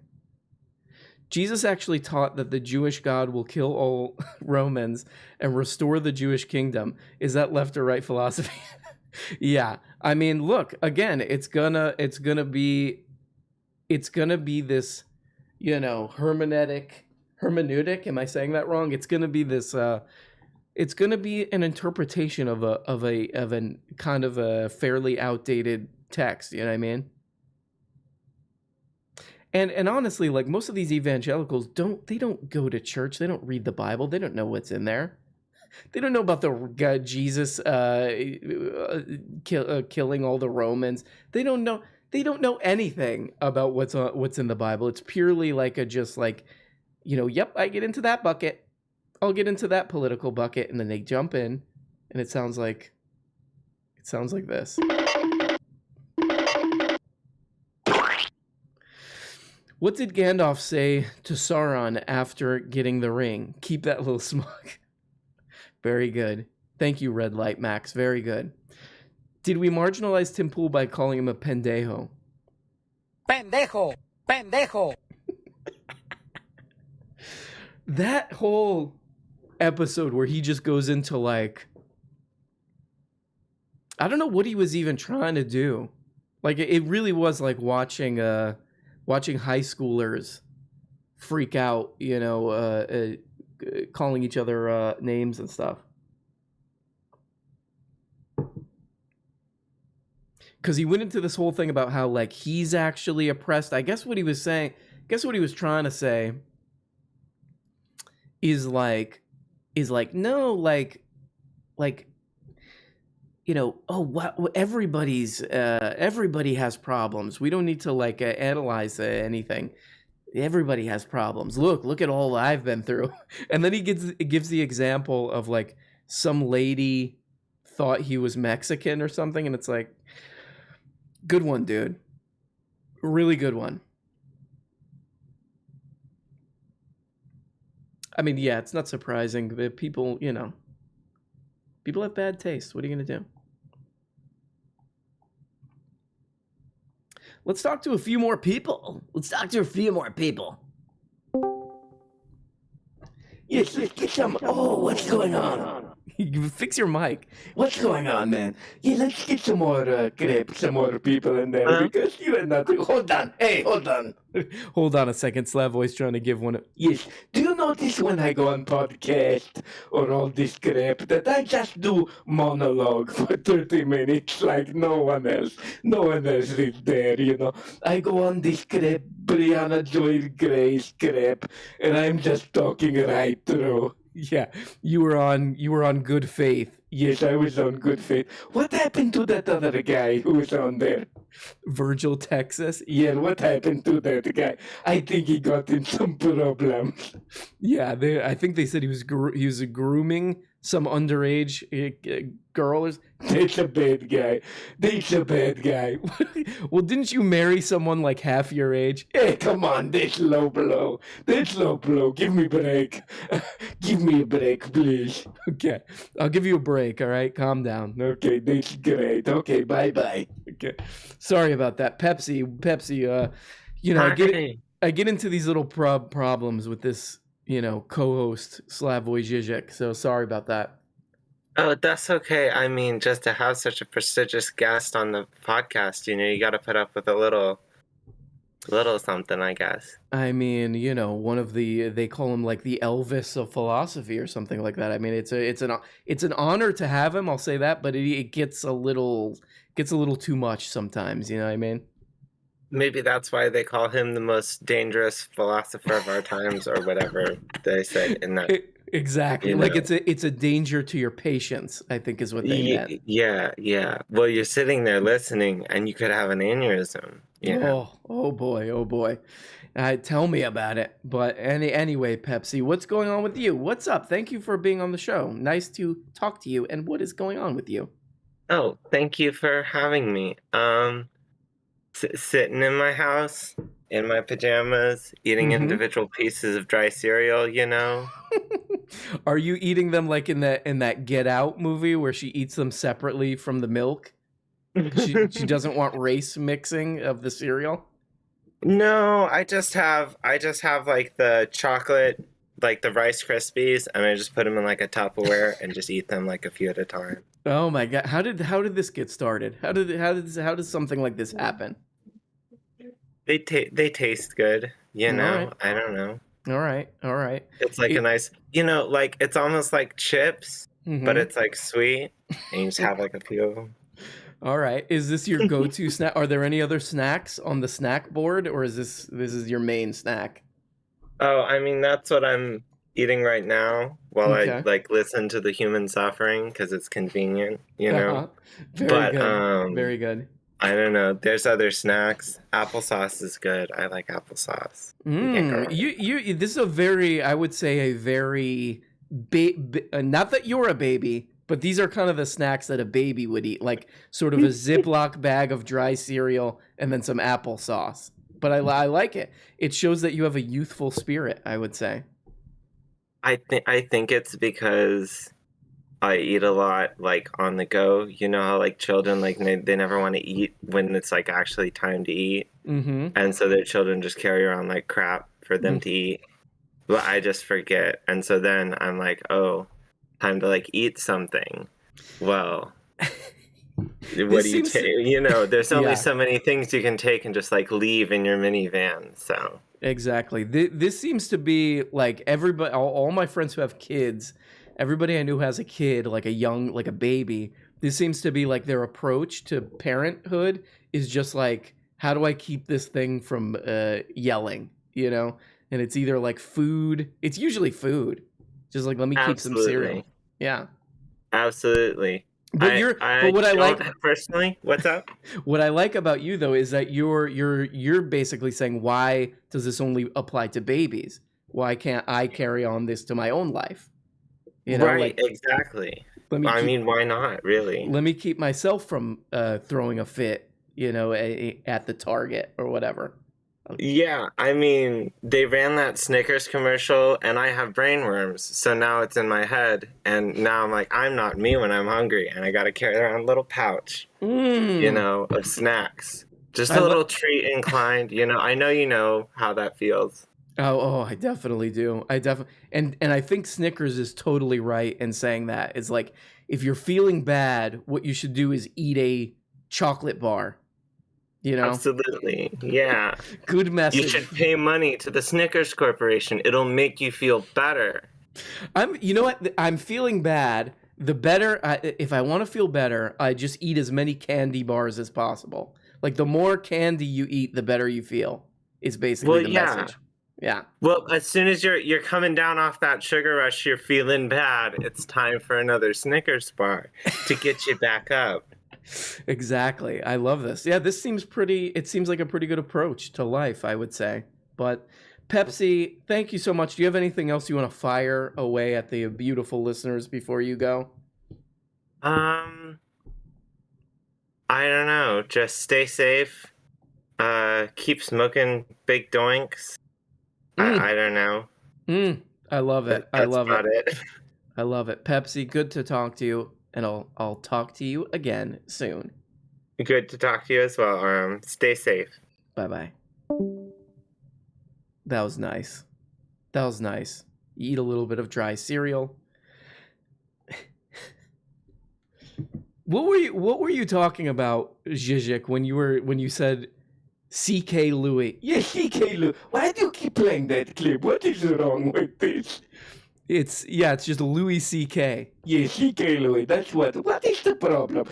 Jesus actually taught that the Jewish God will kill all Romans and restore the Jewish kingdom. Is that left or right philosophy? Yeah. I mean, look, again, it's gonna be this, hermeneutic. Am I saying that wrong? It's gonna be this it's gonna be an interpretation of a kind of a fairly outdated text, you know what I mean? And honestly, like most of these evangelicals don't go to church. They don't read the Bible. They don't know what's in there. They don't know about the Jesus killing all the Romans. They don't know anything about what's in the Bible. It's purely like yep, I get into that bucket. I'll get into that political bucket, and then they jump in, and it sounds like this. What did Gandalf say to Sauron after getting the ring? Keep that little smug. Very good. Thank you, Red Light Max. Very good. Did we marginalize Tim Pool by calling him a pendejo? Pendejo! Pendejo! That whole episode where he just goes into like, I don't know what he was even trying to do. Like it really was like watching high schoolers freak out, calling each other names and stuff. Because he went into this whole thing about how like he's actually oppressed. I guess what he was saying, trying to say is like no, like everybody has problems. We don't need to like analyze anything. Everybody has problems. Look at all I've been through. And then he gives the example of like some lady thought he was Mexican or something, and it's like, good one, dude. Really good one. I mean, yeah, it's not surprising that people have bad taste. What are you going to do? Let's talk to a few more people. Yes, let's get some. Oh, what's going on? Fix your mic. What's going on, man? Yeah, let's get some more crepe, some more people in there because you are not. Hold on. Hey, hold on. Hold on a second. Slavoy's trying to give one. Yes. Do you notice when I go on podcast or all this crap that I just do monologue for 30 minutes like no one else? No one else is there, you know. I go on this crap, Brianna Joy Gray's crap, and I'm just talking right through. Yeah, you were on Good Faith. Yes, I was on Good Faith. What happened to that other guy who was on there? Virgil, Texas? Yeah, what happened to that guy? I think he got in some problems. Yeah, I think they said he was grooming some underage girl. That's a bad guy. That's a bad guy. Well, didn't you marry someone like half your age? Hey, come on, that's low blow. That's low blow. Give me a break. Give me a break, please. Okay, I'll give you a break, all right? Calm down. Okay, that's great. Okay, bye-bye. Okay, sorry about that. Pepsi, you know, I get into these little problems with this, you know, co-host Slavoy Zizek, so sorry about that. Oh, that's okay. I mean, just to have such a prestigious guest on the podcast, you know, you got to put up with a little something, I guess. I mean, you know, they call him like the Elvis of philosophy or something like that. I mean, it's an honor to have him. I'll say that, but it gets a little too much sometimes. You know what I mean? Maybe that's why they call him the most dangerous philosopher of our times, or whatever they said in that. Exactly. Like it's a danger to your patience, I think is what they meant. Yeah. Well, you're sitting there listening, and you could have an aneurysm. You know? Oh boy. Tell me about it. But anyway, Pepsi, what's going on with you? What's up? Thank you for being on the show. Nice to talk to you. And what is going on with you? Oh, thank you for having me. Sitting in my house in my pajamas, eating individual pieces of dry cereal, you know. Are you eating them like in that Get Out movie where she eats them separately from the milk? She doesn't want race mixing of the cereal? No, I just have like the chocolate, like the Rice Krispies, and I just put them in like a Tupperware and just eat them like a few at a time. Oh my god! How did this get started? How does something like this happen? They taste good, you know. Right. I don't know. All right. It's like a nice, you know, like it's almost like chips, but it's like sweet, and you just have like a few of them. All right. Is this your go-to snack? Are there any other snacks on the snack board, or is this your main snack? Oh, I mean, that's what I'm eating right now while I like listen to the human suffering because it's convenient, you know. Very good. I don't know. There's other snacks. Applesauce is good. I like applesauce. This is a very, I would say, a very not that you're a baby, but these are kind of the snacks that a baby would eat, like sort of a Ziploc bag of dry cereal and then some applesauce. But I like it. It shows that you have a youthful spirit, I would say. I think it's because I eat a lot, like, on the go. You know how, like, children, like, they never want to eat when it's, like, actually time to eat. And so their children just carry around, like, crap for them to eat. But I just forget. And so then I'm like, oh, time to, like, eat something. Well, what do you take? You know, there's only so many things you can take and just, like, leave in your minivan, so... Exactly. This seems to be, like, everybody, all my friends who have kids... Everybody I knew has a kid, like a baby. This seems to be like their approach to parenthood is just like, how do I keep this thing from yelling, you know? And it's either like food. It's usually food. Just like, let me keep some cereal. Yeah. Absolutely. But what I like personally, what's up? What I like about you though is that you're basically saying, why does this only apply to babies? Why can't I carry on this to my own life? You know, right, like, exactly. I mean, why not, really? Let me keep myself from throwing a fit, you know, at the Target or whatever. Yeah, I mean, they ran that Snickers commercial, and I have brain worms, so now it's in my head, and now I'm like, I'm not me when I'm hungry, and I got to carry around a little pouch, you know, of snacks. Just a little treat inclined, you know. I know you know how that feels. Oh, I definitely do. And I think Snickers is totally right in saying that. It's like, if you're feeling bad, what you should do is eat a chocolate bar. You know? Absolutely. Yeah. Good message. You should pay money to the Snickers Corporation. It'll make you feel better. You know what? I'm feeling bad. The better, if I want to feel better, I just eat as many candy bars as possible. Like, the more candy you eat, the better you feel. Is basically the message. Yeah. Well, as soon as you're coming down off that sugar rush, you're feeling bad. It's time for another Snickers bar to get you back up. Exactly. I love this. Yeah, this seems it seems like a pretty good approach to life, I would say. But Pepsi, thank you so much. Do you have anything else you want to fire away at the beautiful listeners before you go? I don't know. Just stay safe. Keep smoking big doinks. I don't know. I love it. I love about it. I love it. Pepsi, good to talk to you, and I'll talk to you again soon. Good to talk to you as well. Stay safe. Bye-bye. That was nice. That was nice. You eat a little bit of dry cereal. What were you talking about, Zizek, when you said CK Louis? Yeah, CK Louis. Why do you keep playing that clip? What is wrong with this? It's just Louis CK. Yeah, CK Louis. That's what is the problem?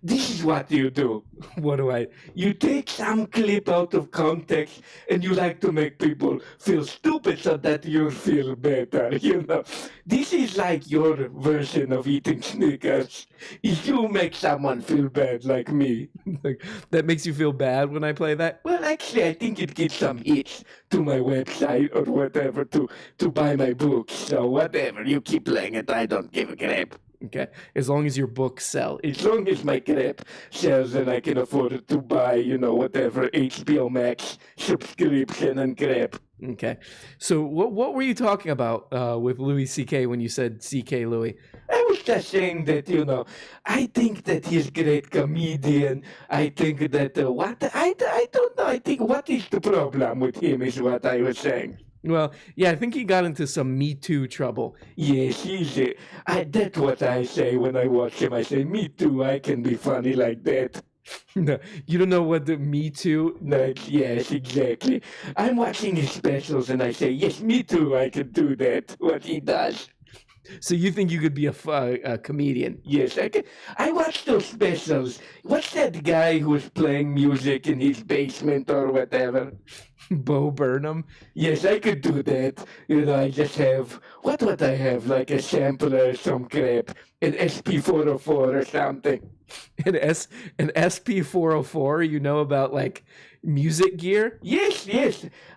This is what you do. What do I? You take some clip out of context and you like to make people feel stupid so that you feel better, you know. This is like your version of eating Snickers. If you make someone feel bad like me. Like, that makes you feel bad when I play that? Well, actually, I think it gives some hits to my website or whatever to buy my books. So whatever, you keep playing it, I don't give a crap. Okay, as long as your books sell. As long as my crap sells and I can afford to buy, whatever HBO Max subscription and crap. Okay, so what were you talking about with Louis C.K. when you said C.K. Louis? I was just saying that, I think that he's a great comedian. I think that, I don't know. I think what is the problem with him is what I was saying. Well, yeah, I think he got into some Me Too trouble. Yes, that's what I say when I watch him. I say, me too, I can be funny like that. No, you don't know what the Me Too? No, yes, exactly. I'm watching his specials and I say, yes, me too, I can do that, what he does. So you think you could be a comedian? Yes, I can. I watch those specials. What's that guy who was playing music in his basement or whatever? Bo Burnham? Yes, I could do that. I just have, what would I have, like a sampler or some crap, an SP404 or something. An SP404, about like music gear? Yes.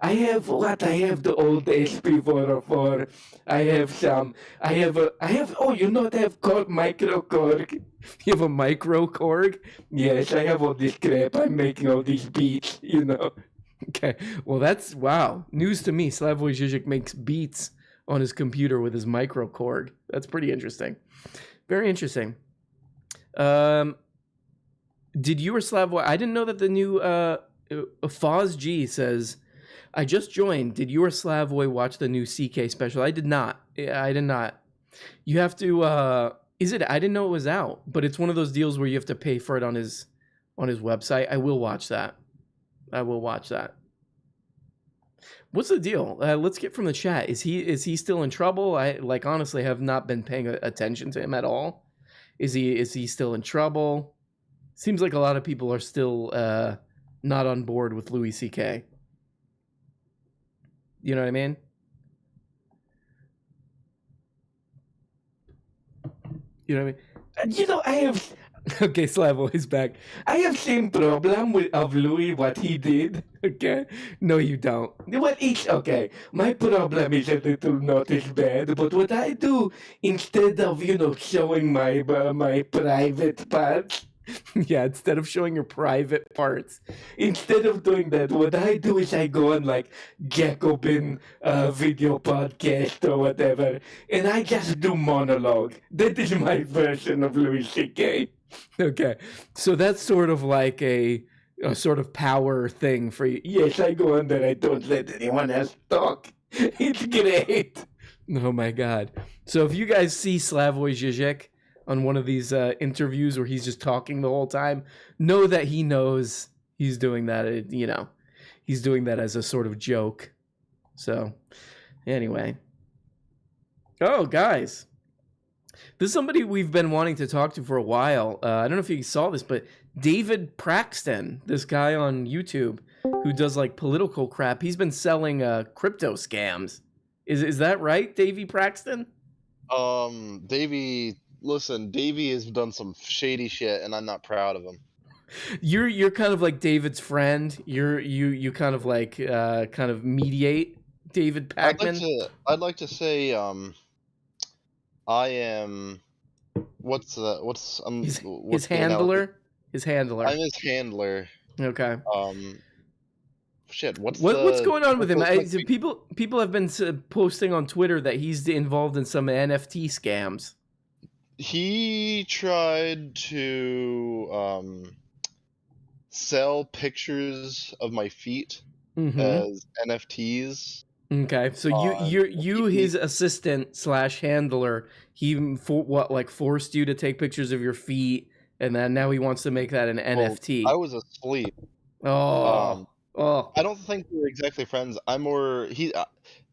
I have the old SP404. I have called micro Korg. You have a micro Korg? Yes, I have all this crap. I'm making all these beats, Okay, well that's, wow, news to me. Slavoy Zizek makes beats on his computer with his micro Korg. That's pretty interesting. Very interesting. Did you or Slavoy, I didn't know that the new Foz G says, I just joined. Did you or Slavoy watch the new CK special? I did not. I did not. You have to, I didn't know it was out, but it's one of those deals where you have to pay for it on his website. I will watch that. What's the deal? Let's get from the chat. Is he still in trouble? I honestly have not been paying attention to him at all. Is he still in trouble? Seems like a lot of people are still not on board with Louis C.K. You know what I mean? You know what I mean? I have... Okay, Slavoy's back. I have same problem of Louis, what he did. Okay? No, you don't. Well, it's okay. My problem is a little not as bad, but what I do, instead of, showing my private parts... Yeah, instead of showing your private parts. Instead of doing that, what I do is I go on, like, Jacobin video podcast or whatever, and I just do monologue. That is my version of Louis C.K. Okay, so that's sort of like a a sort of power thing for you. Yes, I go on there. I don't let anyone else talk. It's great. Oh my god. So if you guys see Slavoy Zizek on one of these interviews where he's just talking the whole time, know that he knows he's doing that, he's doing that as a sort of joke. So, anyway. Oh, guys. This is somebody we've been wanting to talk to for a while. I don't know if you saw this, but David Paxton, this guy on YouTube who does like political crap, he's been selling crypto scams. Is that right, Davey Paxton? Davey, listen, Davey has done some shady shit, and I'm not proud of him. You're kind of like David's friend. You kind of like kind of mediate David Pakman. I'd like to say I am his handler. His handler. I'm his handler. Okay. Shit. What's going on with him? People have been posting on Twitter that he's involved in some NFT scams. He tried to sell pictures of my feet as NFTs. Okay, so you his assistant / handler. He forced you to take pictures of your feet, and then now he wants to make that an NFT. I was asleep. Oh. I don't think we're exactly friends. I'm more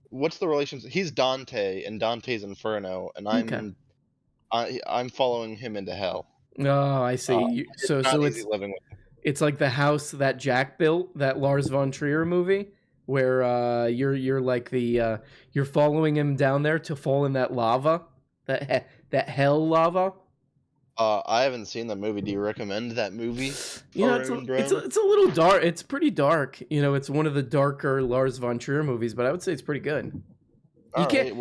what's the relationship? He's Dante and Dante's Inferno, and I'm following him into hell. Oh, I see. So it's living with him. It's like the house that Jack built, that Lars von Trier movie, where you're like you're following him down there to fall in that lava, that hell lava. I haven't seen that movie. Do you recommend that movie? It's a little dark. It's pretty dark. It's one of the darker Lars von Trier movies, but I would say it's pretty good.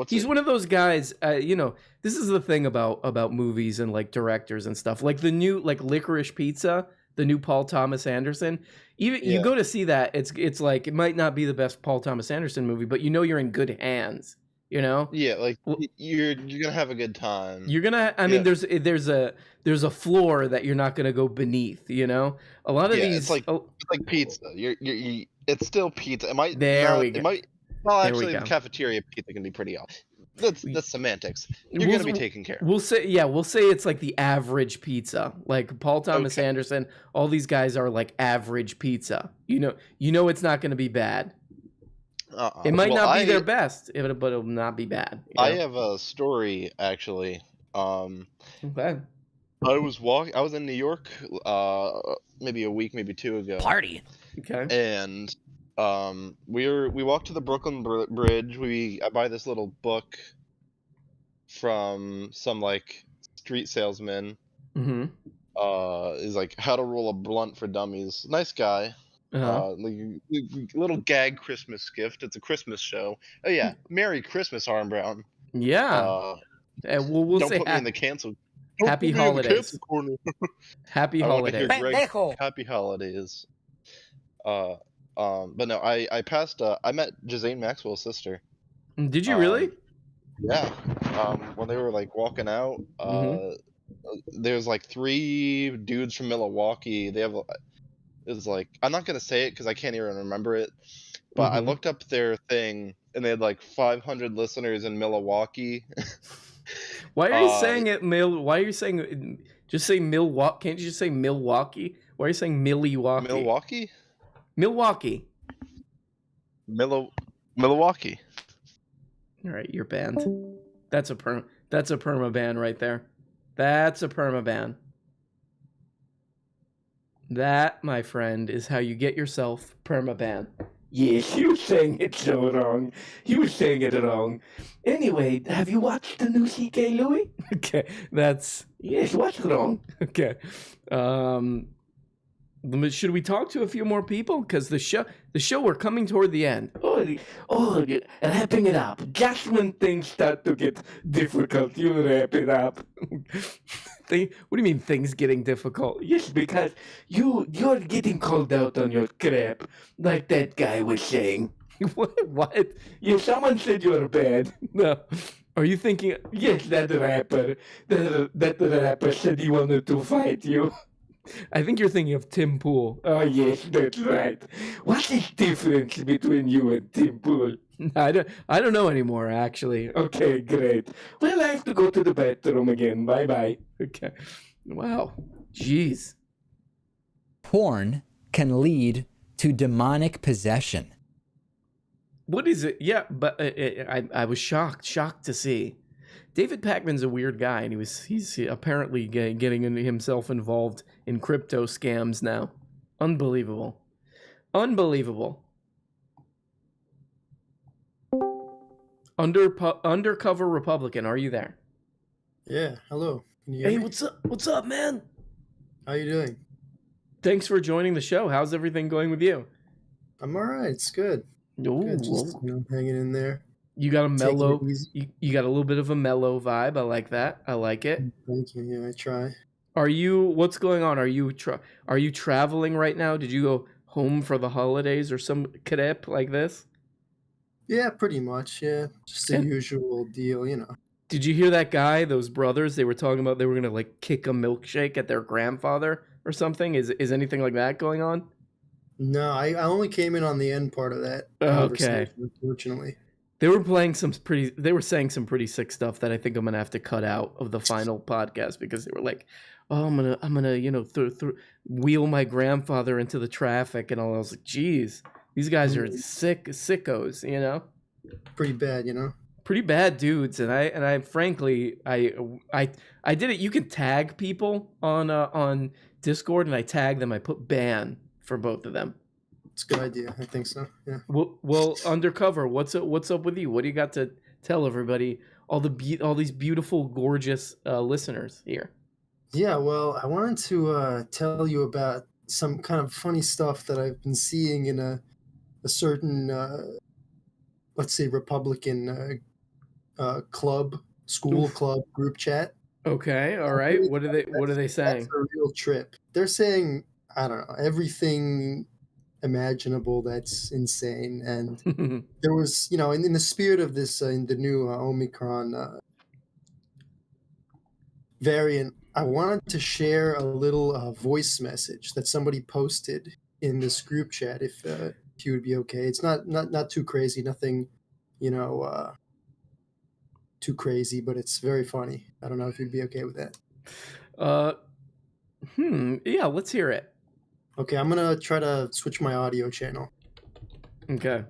He's one of those guys. This is the thing about movies and like directors and stuff. Like the new Licorice Pizza, the new Paul Thomas Anderson. You go to see that, it's like it might not be the best Paul Thomas Anderson movie, but you're in good hands. Yeah, like you're gonna have a good time. You're gonna. I mean, there's a floor that you're not gonna go beneath. A lot of these. It's like pizza. It's still pizza. It might. Well, actually, the cafeteria pizza can be pretty awesome. That's semantics. You're gonna be taken care of. We'll say it's like the average pizza. Like Paul Thomas Anderson, all these guys are like average pizza. It's not gonna be bad. It might not be their best, but it'll not be bad. I have a story actually. Okay. I was in New York, maybe a week, maybe two ago. Party. Okay. And we walked to the Brooklyn Bridge. I buy this little book from some like street salesman. Mm-hmm. Is like how to roll a blunt for dummies. Nice guy. Little gag Christmas gift. It's a Christmas show. Oh yeah, Merry Christmas, Arm Brown. Yeah. And we'll don't say put me in the cancel. Happy holidays. Happy holidays. Happy holidays. But no, I passed. I met Jazane Maxwell's sister. Did you really? Yeah. When they were like walking out, there's like 3 dudes from Milwaukee. They have. It's like I'm not gonna say it because I can't even remember it, but I looked up their thing and they had like 500 listeners in Milwaukee. Why are you saying it? Why are you saying? Just say Milwaukee. Can't you just say Milwaukee? Why are you saying Milwaukee? Milwaukee. Milwaukee. Milwaukee. All right, you're banned. That's a perma ban right there. That's a perma ban. That, my friend, is how you get yourself permaban. Yes, he was saying it so wrong. He was saying it wrong. Anyway, have you watched the new CK Louis? Okay, that's... Yes, what's wrong? Okay. Should we talk to a few more people? Because the show, we're coming toward the end. Wrapping it up. Just when things start to get difficult, you wrap it up. What do you mean things getting difficult? Yes, because you're getting called out on your crap, like that guy was saying. What? Yeah, someone said you were bad. No. Are you thinking? Yes, that rapper. That rapper said he wanted to fight you. I think you're thinking of Tim Pool. Oh, yes, that's right. What is the difference between you and Tim Pool? I don't know anymore, actually. Okay, great. Well, I have to go to the bathroom again. Bye-bye. Okay. Wow. Jeez. Porn can lead to demonic possession. What is it? Yeah, but I was shocked to see. David Pakman's a weird guy, and he's apparently getting himself involved in crypto scams now. Unbelievable. Undercover Republican, are you there? Yeah, hello. Can you hear Hey, me? what's up, man? How you doing? Thanks for joining the show. How's everything going with you? I'm all right. It's good. Ooh, Good, just, hanging in there. You got a Taking it mellow. easy. You got a little bit of a mellow vibe. I like that. I like it. Thank you. Yeah, I try. Are you? What's going on? Are you traveling right now? Did you go home for the holidays or some crap like this? Yeah, pretty much. Yeah, just the usual deal, you know. Did you hear that guy? Those brothers. They were talking about they were gonna like kick a milkshake at their grandfather or something. Is anything like that going on? No, I only came in on the end part of that conversation, unfortunately. They were playing they were saying some pretty sick stuff that I think I'm gonna have to cut out of the final podcast because they were like, "Oh, I'm gonna wheel my grandfather into the traffic," and all. I was like, "Geez, these guys are sickos," you know. Pretty bad, you know. Pretty bad dudes, and I frankly I did it. You can tag people on Discord, and I tag them. I put ban for both of them. It's a good idea. I think so. Yeah. Well, Undercover, what's up with you? What do you got to tell everybody? All these beautiful, gorgeous listeners here. Yeah. Well, I wanted to tell you about some kind of funny stuff that I've been seeing in a certain, let's say, Republican school club group chat. Okay. All right. What are they saying? That's a real trip. They're saying, I don't know, everything imaginable that's insane. And there was, in the spirit of this, in the new Omicron variant, I wanted to share a little voice message that somebody posted in this group chat, if you would be okay. It's not too crazy, nothing, too crazy, but it's very funny. I don't know if you'd be okay with that. Yeah, let's hear it. Okay, I'm gonna try to switch my audio channel. Okay.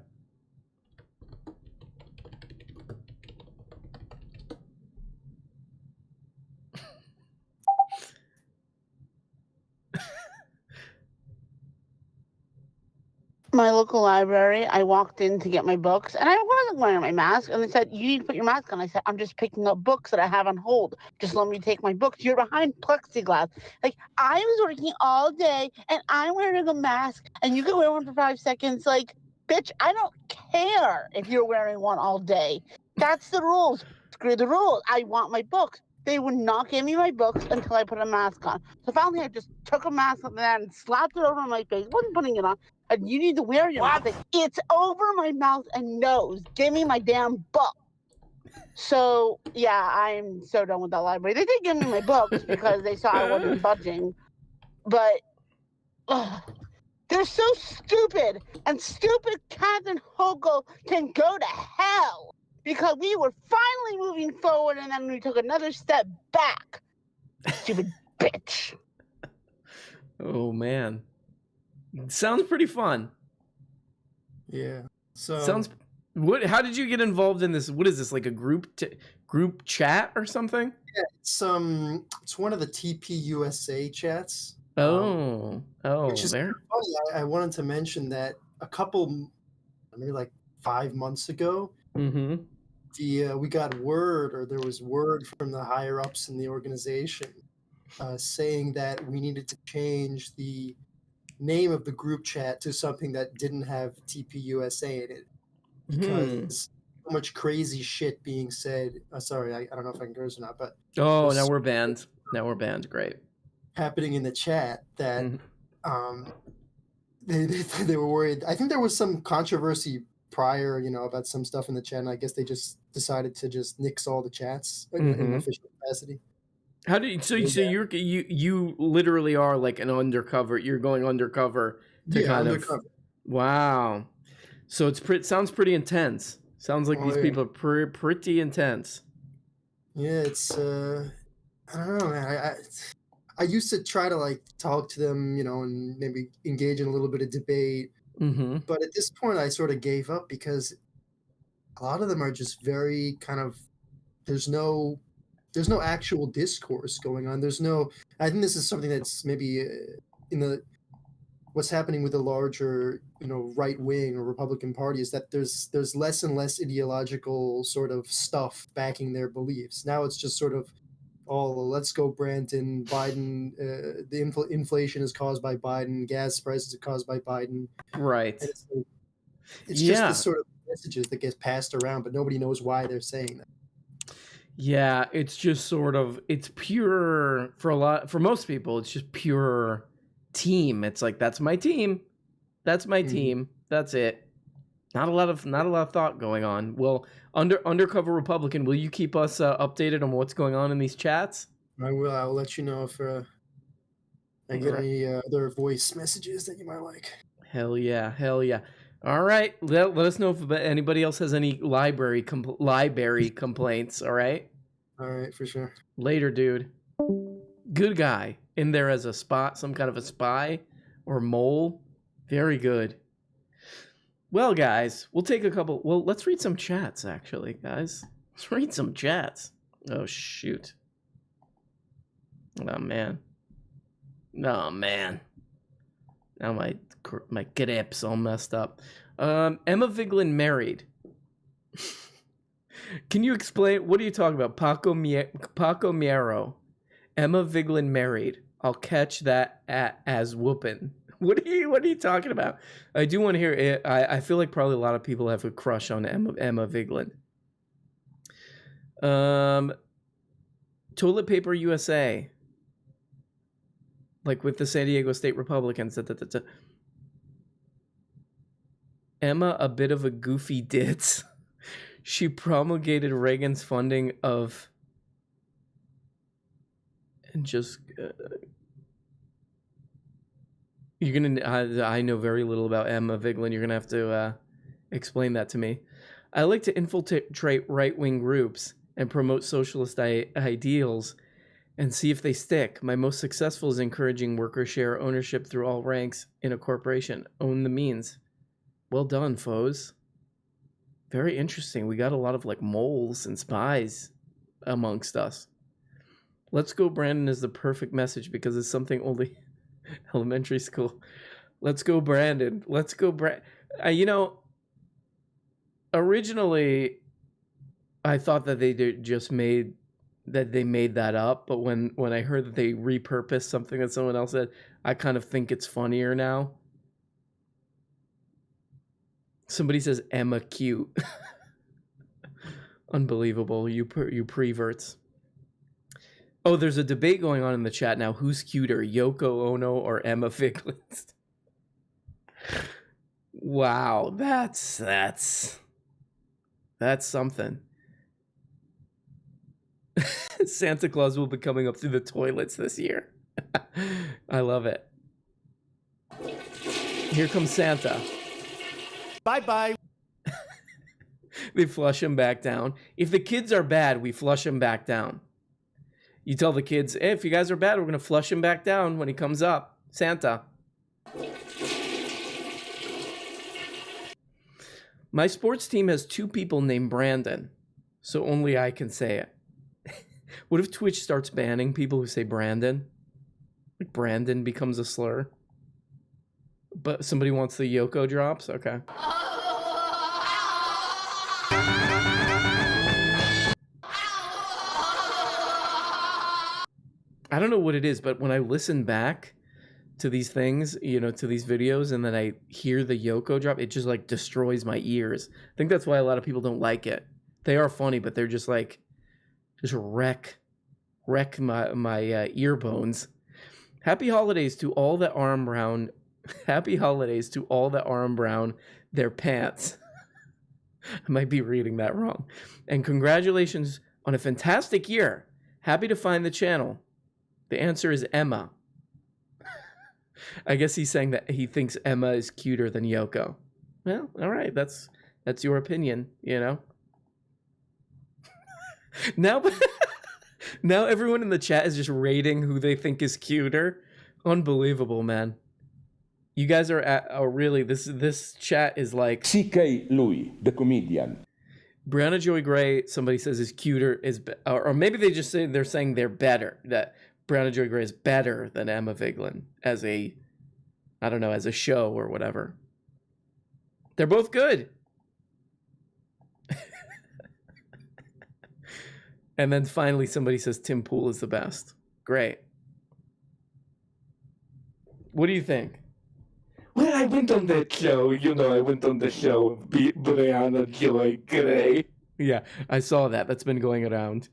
My local library, I walked in to get my books, and I wasn't wearing my mask, and they said, "You need to put your mask on." I said, "I'm just picking up books that I have on hold. Just let me take my books. You're behind plexiglass." Like, I was working all day, and I'm wearing a mask, and you can wear one for 5 seconds. Like, bitch, I don't care if you're wearing one all day. That's the rules. Screw the rules. I want my books. They would not give me my books until I put a mask on. So finally, I just took a mask off and slapped it over my face. Wasn't putting it on. And you need to wear your mask. It's over my mouth and nose. Give me my damn book. So, yeah, I'm so done with that library. They did give me my books because they saw I wasn't budging. But they're so stupid. And stupid Catherine Hochul can go to hell. Because we were finally moving forward and then we took another step back. Stupid bitch. Oh, man. Sounds pretty fun. Yeah. So How did you get involved in this? What is this, like a group chat or something? Yeah, it's one of the TPUSA chats. Which is there. Funny. I wanted to mention that maybe like 5 months ago, we got word, or there was word from the higher ups in the organization, saying that we needed to change the name of the group chat to something that didn't have TPUSA in it, because so much crazy shit being said. Sorry, I don't know if I can curse or not, but now we're banned. Great. Happening in the chat that they were worried. I think there was some controversy prior, about some stuff in the chat, and I guess they just decided to just nix all the chats in official capacity. How do you? So you literally are like an undercover. You're going undercover to kind undercover. of. Wow. So sounds pretty intense. Sounds like these people are pretty intense. Yeah, it's I don't know, man. I used to try to like talk to them, and maybe engage in a little bit of debate. Mm-hmm. But at this point, I sort of gave up because a lot of them are just very kind of. There's no actual discourse going on. I think this is something that's maybe in what's happening with the larger, right wing or Republican Party is that there's less and less ideological sort of stuff backing their beliefs. Now it's just sort of, let's go Brandon, Biden, the inflation is caused by Biden, gas prices are caused by Biden. Right. It's just the sort of messages that get passed around, but nobody knows why they're saying that. Yeah, it's just sort of, it's pure for most people. It's just pure team. It's like, that's my team. That's my team. That's it. Not a lot of thought going on. Well, undercover Republican, will you keep us updated on what's going on in these chats? I will. I'll let you know if I get any other voice messages that you might like. Hell yeah. All right, let us know if anybody else has any library complaints. All right. All right, for sure. Later, dude. Good guy in there as some kind of a spy or mole. Very good. Well, guys, we'll take a couple. Well, let's read some chats, actually, guys. Let's read some chats. Oh, shoot. Oh, man. Now my grip's all messed up. Emma Vigeland married. Can you explain? What are you talking about? Paco Miero. Emma Vigeland married. I'll catch that as whoopin'. What are you talking about? I do want to hear it. I feel like probably a lot of people have a crush on Emma Vigeland. Toilet Paper USA. Like with the San Diego State Republicans. Emma, a bit of a goofy ditz. She promulgated Reagan's funding of... And just... You're gonna... I know very little about Emma Vigeland. You're gonna have to explain that to me. I like to infiltrate right-wing groups and promote socialist ideals and see if they stick. My most successful is encouraging worker share ownership through all ranks in a corporation. Own the means. Well done, foes. Very interesting. We got a lot of like moles and spies amongst us. Let's go, Brandon is the perfect message because it's something only elementary school. Let's go, Brandon. Let's go, originally I thought that they made that up, but when I heard that they repurposed something that someone else said, I kind of think it's funnier now. Somebody says Emma cute. Unbelievable, you preverts. Oh, there's a debate going on in the chat now. Who's cuter, Yoko Ono or Emma Vigeland? Wow, that's something. Santa Claus will be coming up through the toilets this year. I love it. Here comes Santa. Bye-bye. They flush him back down. If the kids are bad, we flush him back down. You tell the kids, hey, if you guys are bad, we're going to flush him back down when he comes up. Santa. My sports team has 2 people named Brandon, so only I can say it. What if Twitch starts banning people who say Brandon? Like Brandon becomes a slur? But somebody wants the Yoko drops? Okay. I don't know what it is, but when I listen back to these things, to these videos, and then I hear the Yoko drop, it just like destroys my ears. I think that's why a lot of people don't like it. They are funny, but they're just like, wreck my ear bones. Happy holidays to all that arm brown. Happy holidays to all that arm brown their pants. I might be reading that wrong. And congratulations on a fantastic year. Happy to find the channel. The answer is Emma. I guess he's saying that he thinks Emma is cuter than Yoko. Well, all right, that's your opinion, you know. Now everyone in the chat is just rating who they think is cuter. Unbelievable, man. You guys are really this chat is like C.K. Louis, the comedian. Brianna Joy Gray, somebody says is cuter, or maybe they just say they're saying they're better. That Brianna Joy Gray is better than Emma Vigeland as a show or whatever. They're both good. And then finally somebody says Tim Pool is the best. Great. What do you think? Well, I went on that show, I went on the show of Brianna Joy Gray. Yeah, I saw that. That's been going around.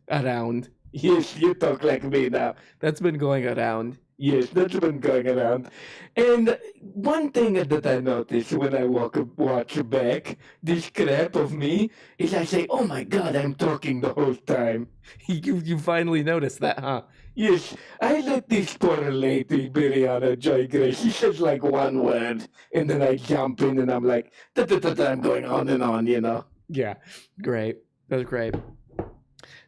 Yes, you talk like me now. That's been going around. Yes, that's been going around. And one thing that I notice when I watch back this crap of me is I say, oh my God, I'm talking the whole time. You finally noticed that, huh? Yes, I let this poor lady, Brianna Joy Gray, she says like one word, and then I jump in and I'm like, I'm going on and on, Yeah, great. That's great.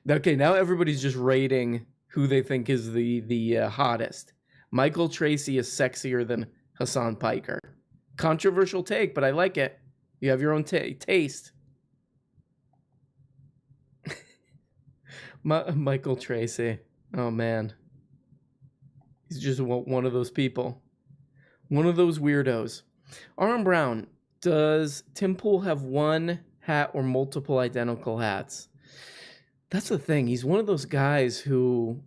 Okay, now everybody's just rating who they think is the hottest. Michael Tracy is sexier than Hassan Piker. Controversial take, but I like it. You have your own taste. Michael Tracy. Oh, man. He's just one of those people. One of those weirdos. Aaron Brown, does Tim Pool have one hat or multiple identical hats? That's the thing. He's one of those guys who...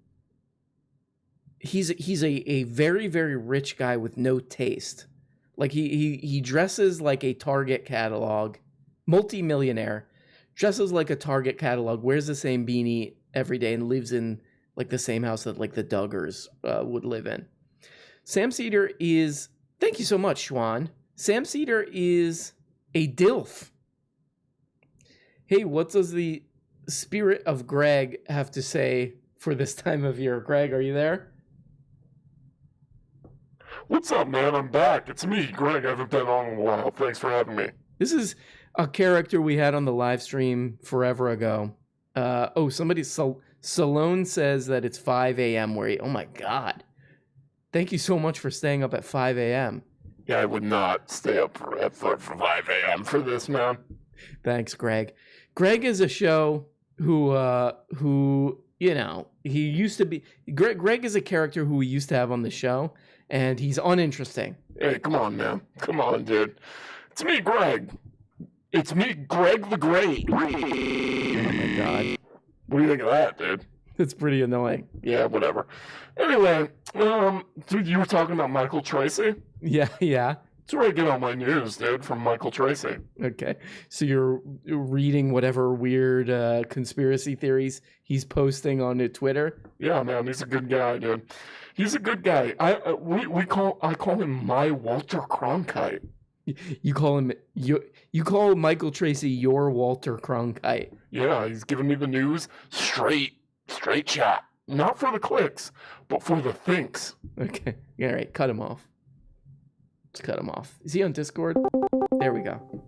He's a very, very rich guy with no taste. Like he dresses like a Target catalog, multi-millionaire, dresses like a Target catalog, wears the same beanie every day, and lives in like the same house that like the Duggars would live in. Sam Cedar is, thank you so much, Schwan. Sam Cedar is a DILF. Hey, what does the spirit of Greg have to say for this time of year? Greg, are you there? What's up, man? I'm back. It's me, Greg. I haven't been on in a while. Thanks for having me. This is a character we had on the live stream forever ago. Somebody, Salone says that it's 5 a.m. oh my God. Thank you so much for staying up at 5 a.m. Yeah, I would not stay up for 5 a.m. for this, man. Thanks, Greg. Greg is a show who he used to be. Greg is a character who we used to have on the show, and he's uninteresting. Hey, come on, man. Come on, dude. It's me, Greg. It's me, Greg the Great. Oh, my God. What do you think of that, dude? It's pretty annoying. Yeah, whatever. Anyway, dude, you were talking about Michael Tracy? Yeah. That's where I get all my news, dude, from Michael Tracy. Okay. So you're reading whatever weird conspiracy theories he's posting on Twitter? Yeah, man, he's a good guy, dude. He's a good guy. I call him my Walter Cronkite. You call Michael Tracy your Walter Cronkite. Yeah, he's giving me the news straight chat. Not for the clicks, but for the thinks. Okay. All right, cut him off. Let's cut him off. Is he on Discord? There we go.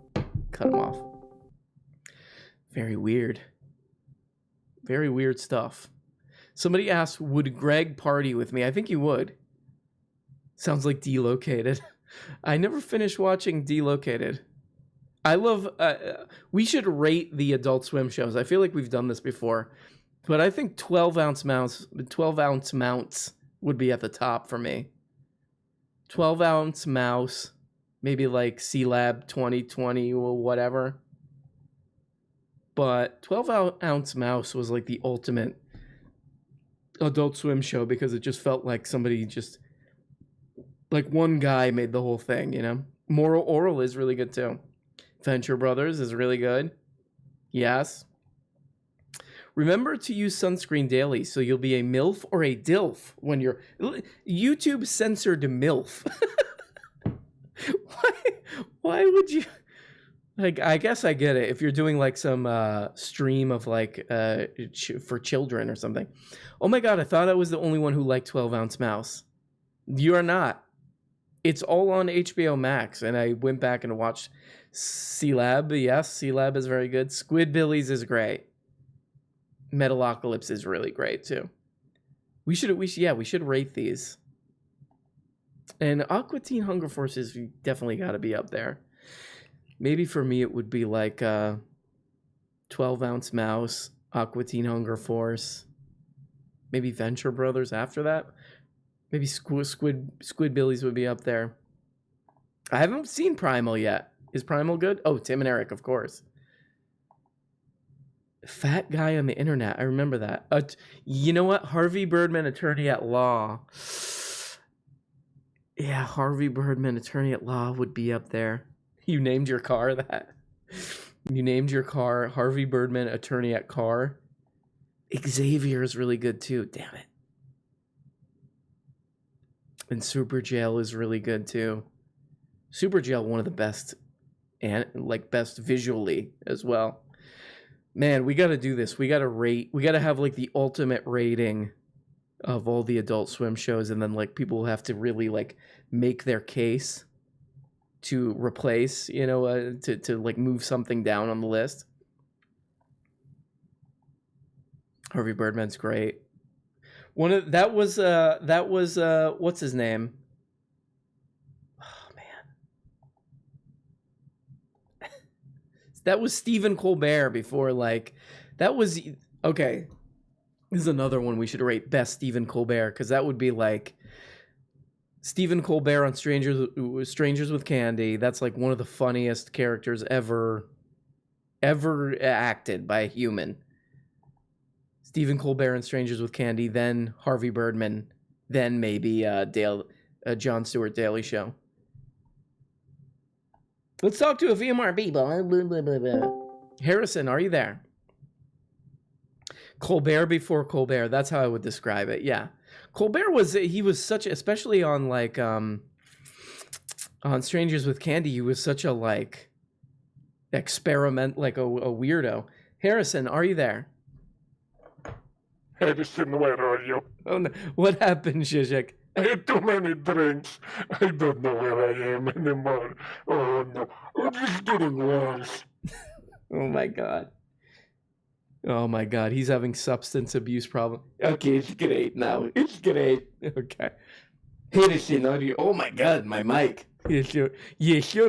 Cut him off. Very weird. Very weird stuff. Somebody asked, would Greg party with me? I think he would. Sounds like Delocated. I never finished watching Delocated. I love... we should rate the Adult Swim shows. I feel like we've done this before. But I think 12-ounce mounts would be at the top for me. 12-ounce mouse, maybe like C-Lab 2020 or whatever. But 12-ounce mouse was like the ultimate Adult Swim show because it just felt like somebody just... Like one guy made the whole thing, you know? Moral Oral is really good too. Venture Brothers is really good. Yes. Remember to use sunscreen daily so you'll be a MILF or a DILF when you're... YouTube censored MILF. Why would you... Like, I guess I get it. If you're doing like some stream of like for children or something. Oh my God, I thought I was the only one who liked 12-ounce mouse. You are not. It's all on HBO Max, and I went back and watched C-Lab. Yes, C-Lab is very good. Squidbillies is great. Metalocalypse is really great too. We should rate these. And Aqua Teen Hunger Force is definitely got to be up there. Maybe for me it would be like 12-ounce mouse, Aqua Teen Hunger Force, maybe Venture Brothers after that. Maybe Squidbillies would be up there. I haven't seen Primal yet. Is Primal good? Oh, Tim and Eric, of course. Fat guy on the internet. I remember that. You know what? Harvey Birdman, attorney at law. Yeah, Harvey Birdman, attorney at law would be up there. You named your car that. You named your car Harvey Birdman, attorney at car. Xavier is really good too. Damn it. And Super Jail is really good too. Super Jail, one of the best, and like best visually as well. Man, we got to do this. We got to rate. We got to have like the ultimate rating of all the Adult Swim shows, and then like people will have to really like make their case to replace, to like move something down on the list. Harvey Birdman's great. That was what's his name? Oh man. That was Stephen Colbert before that was okay. This is another one we should rate best Stephen Colbert, because that would be like Stephen Colbert on Strangers with Candy. That's like one of the funniest characters ever acted by a human. Stephen Colbert and Strangers with Candy, then Harvey Birdman, then maybe Jon Stewart Daily Show. Let's talk to a few more people. Harrison, are you there? Colbert before Colbert. That's how I would describe it. Yeah. Colbert was such, especially on like on Strangers with Candy, he was such a like experiment, like a weirdo. Harrison, are you there? Harrison, where are you? Oh no. What happened, Zizek? I had too many drinks. I don't know where I am anymore. Oh no. It's getting worse. Oh my God. Oh my God, he's having substance abuse problem. Okay, it's great now. It's great. Okay. Harrison, are you? Oh my God, my mic. Yes, your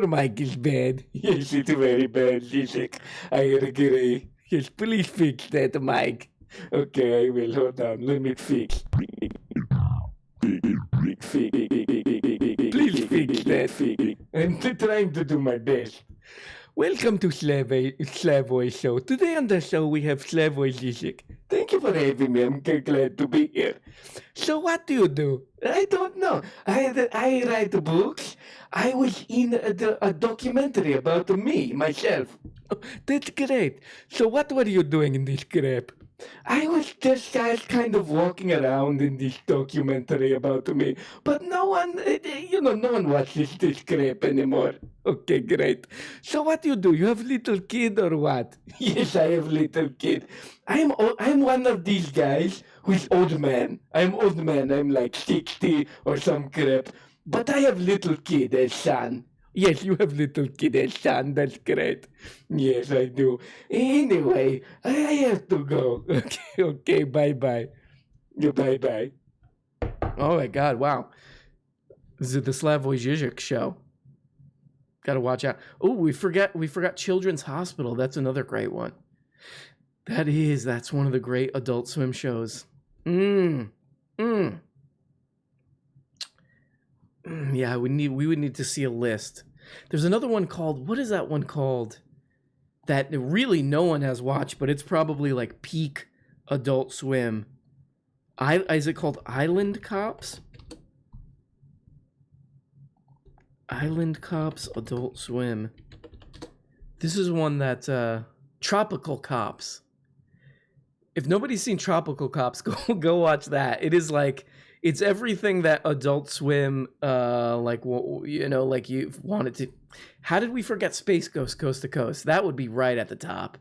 mic is bad. Yes, it's very bad, Zizek. I agree. Yes, please fix that mic. Okay, I will. Hold on. Let me fix. Please fix that. I'm trying to do my best. Welcome to Slavoy Show. Today on the show we have Slavoy Zizek. Thank you for having me. I'm glad to be here. So what do you do? I don't know. I write books. I was in a documentary about me, myself. Oh, that's great. So what were you doing in this crap? I was just kind of walking around in this documentary about me, but no one watches this crap anymore. Okay, great. So what do? You have little kid or what? Yes, I have little kid. I'm one of these guys who's old man. I'm old man. I'm like 60 or some crap, but I have little kid as son. Yes, you have little kid as son. That's great. Yes, I do. Anyway, I have to go. Okay, bye-bye. Bye-bye. Oh, my God, wow. This is the Slavoy Zizek show. Gotta watch out. Oh, we forgot Children's Hospital. That's another great one. That's one of the great Adult Swim shows. Yeah, we would need to see a list. There's another one called, what is that one called? That really no one has watched, but it's probably like peak Adult Swim. Is it called Island Cops? Island Cops Adult Swim. This is one that Tropical Cops. If nobody's seen Tropical Cops, go watch that. It's everything that Adult Swim, like you wanted to. How did we forget Space Ghost Coast to Coast? That would be right at the top.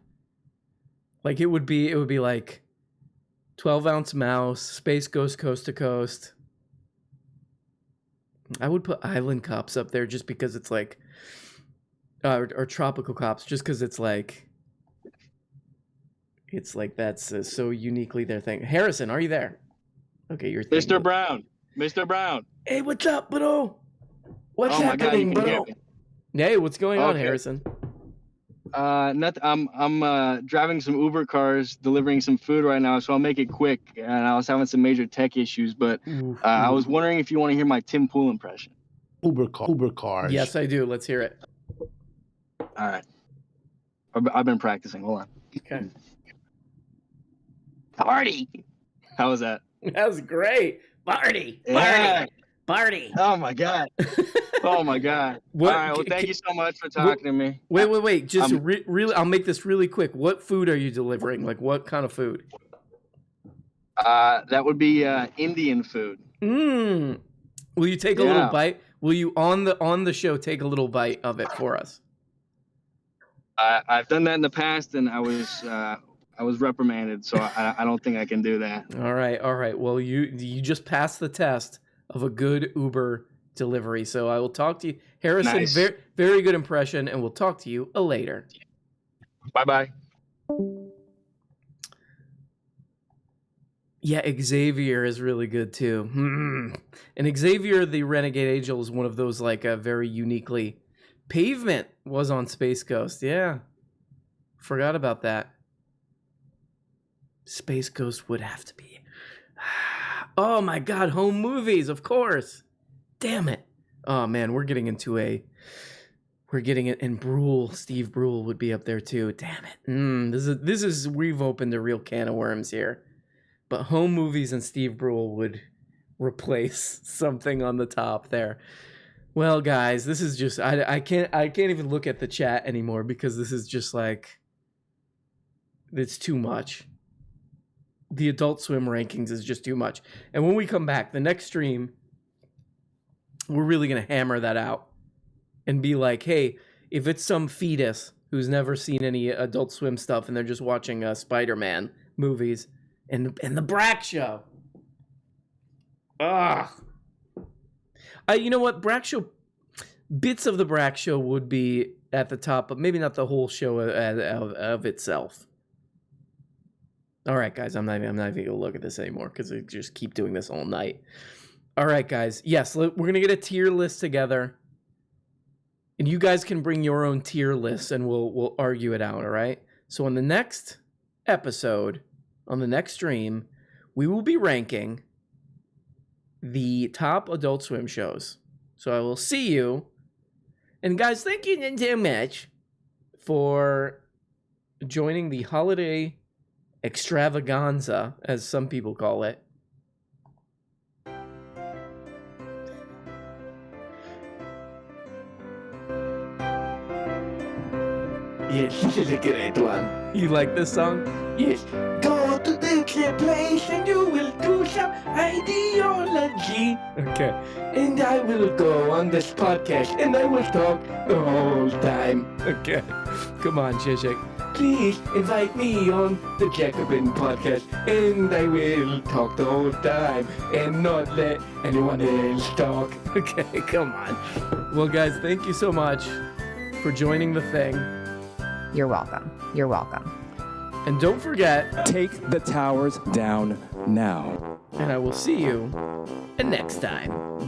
Like it would be like 12-ounce mouse, Space Ghost Coast to Coast. I would put Island Cops up there just because it's like, or Tropical Cops, just because it's like that's so uniquely their thing. Harrison, are you there? Okay, you're Mr. Brown. Mr. Brown. Hey, what's up, bro? What's Oh my God, you happening, can hear bro? me. Hey, what's going on, Harrison? Nothing. I'm driving some Uber cars, delivering some food right now, so I'll make it quick. And I was having some major tech issues, but I was wondering if you want to hear my Tim Pool impression. Uber cars. Yes, I do. Let's hear it. All right. I've been practicing. Hold on. Okay. Party. How was that? That was great. Party. Yeah. Party. Oh my God. Oh my God. What- All right. Well, thank you so much for talking to me. Wait. Just really, I'll make this really quick. What food are you delivering? Like, what kind of food? That would be Indian food. Will you take a little bite? Will you on the show take a little bite of it for us? I've done that in the past, and I was reprimanded, so I don't think I can do that. All right. Well, you just passed the test of a good Uber delivery. So I will talk to you, Harrison. Nice. Very, very good impression, and we'll talk to you later. Bye. Yeah, Xavier is really good too. And Xavier, the Renegade Angel, is one of those like very uniquely. Pavement was on Space Ghost. Yeah, forgot about that. Space Ghost would have to be. Oh my God, home movies, of course. Damn it. Oh man, we're getting it, and Brule, Steve Brule would be up there too. Damn it. This is we've opened a real can of worms here. But home movies and Steve Brule would replace something on the top there. Well, guys, this is just I can't even look at the chat anymore because this is just like it's too much. The Adult Swim rankings is just too much. And when we come back, the next stream, we're really going to hammer that out and be like, hey, if it's some fetus who's never seen any Adult Swim stuff and they're just watching Spider-Man movies and the Brack Show. You know what? Brack Show, bits of the Brack Show would be at the top, but maybe not the whole show of itself. All right, guys, I'm not even going to look at this anymore because we just keep doing this all night. All right, guys. Yes, we're going to get a tier list together. And you guys can bring your own tier list and we'll argue it out, all right? So on the next episode, on the next stream, we will be ranking the top Adult Swim shows. So I will see you. And guys, thank you so much for joining the holiday extravaganza, as some people call it. Yes, this is a great one. You like this song? Yes. Go to the place and you will do some ideology. Okay. And I will go on this podcast and I will talk the whole time. Okay. Come on, Zizek. Please invite me on the Jacobin podcast and I will talk the whole time and not let anyone else talk. Okay, come on. Well, guys, thank you so much for joining the thing. You're welcome. You're welcome. And don't forget, take the towers down now. And I will see you next time. Bye.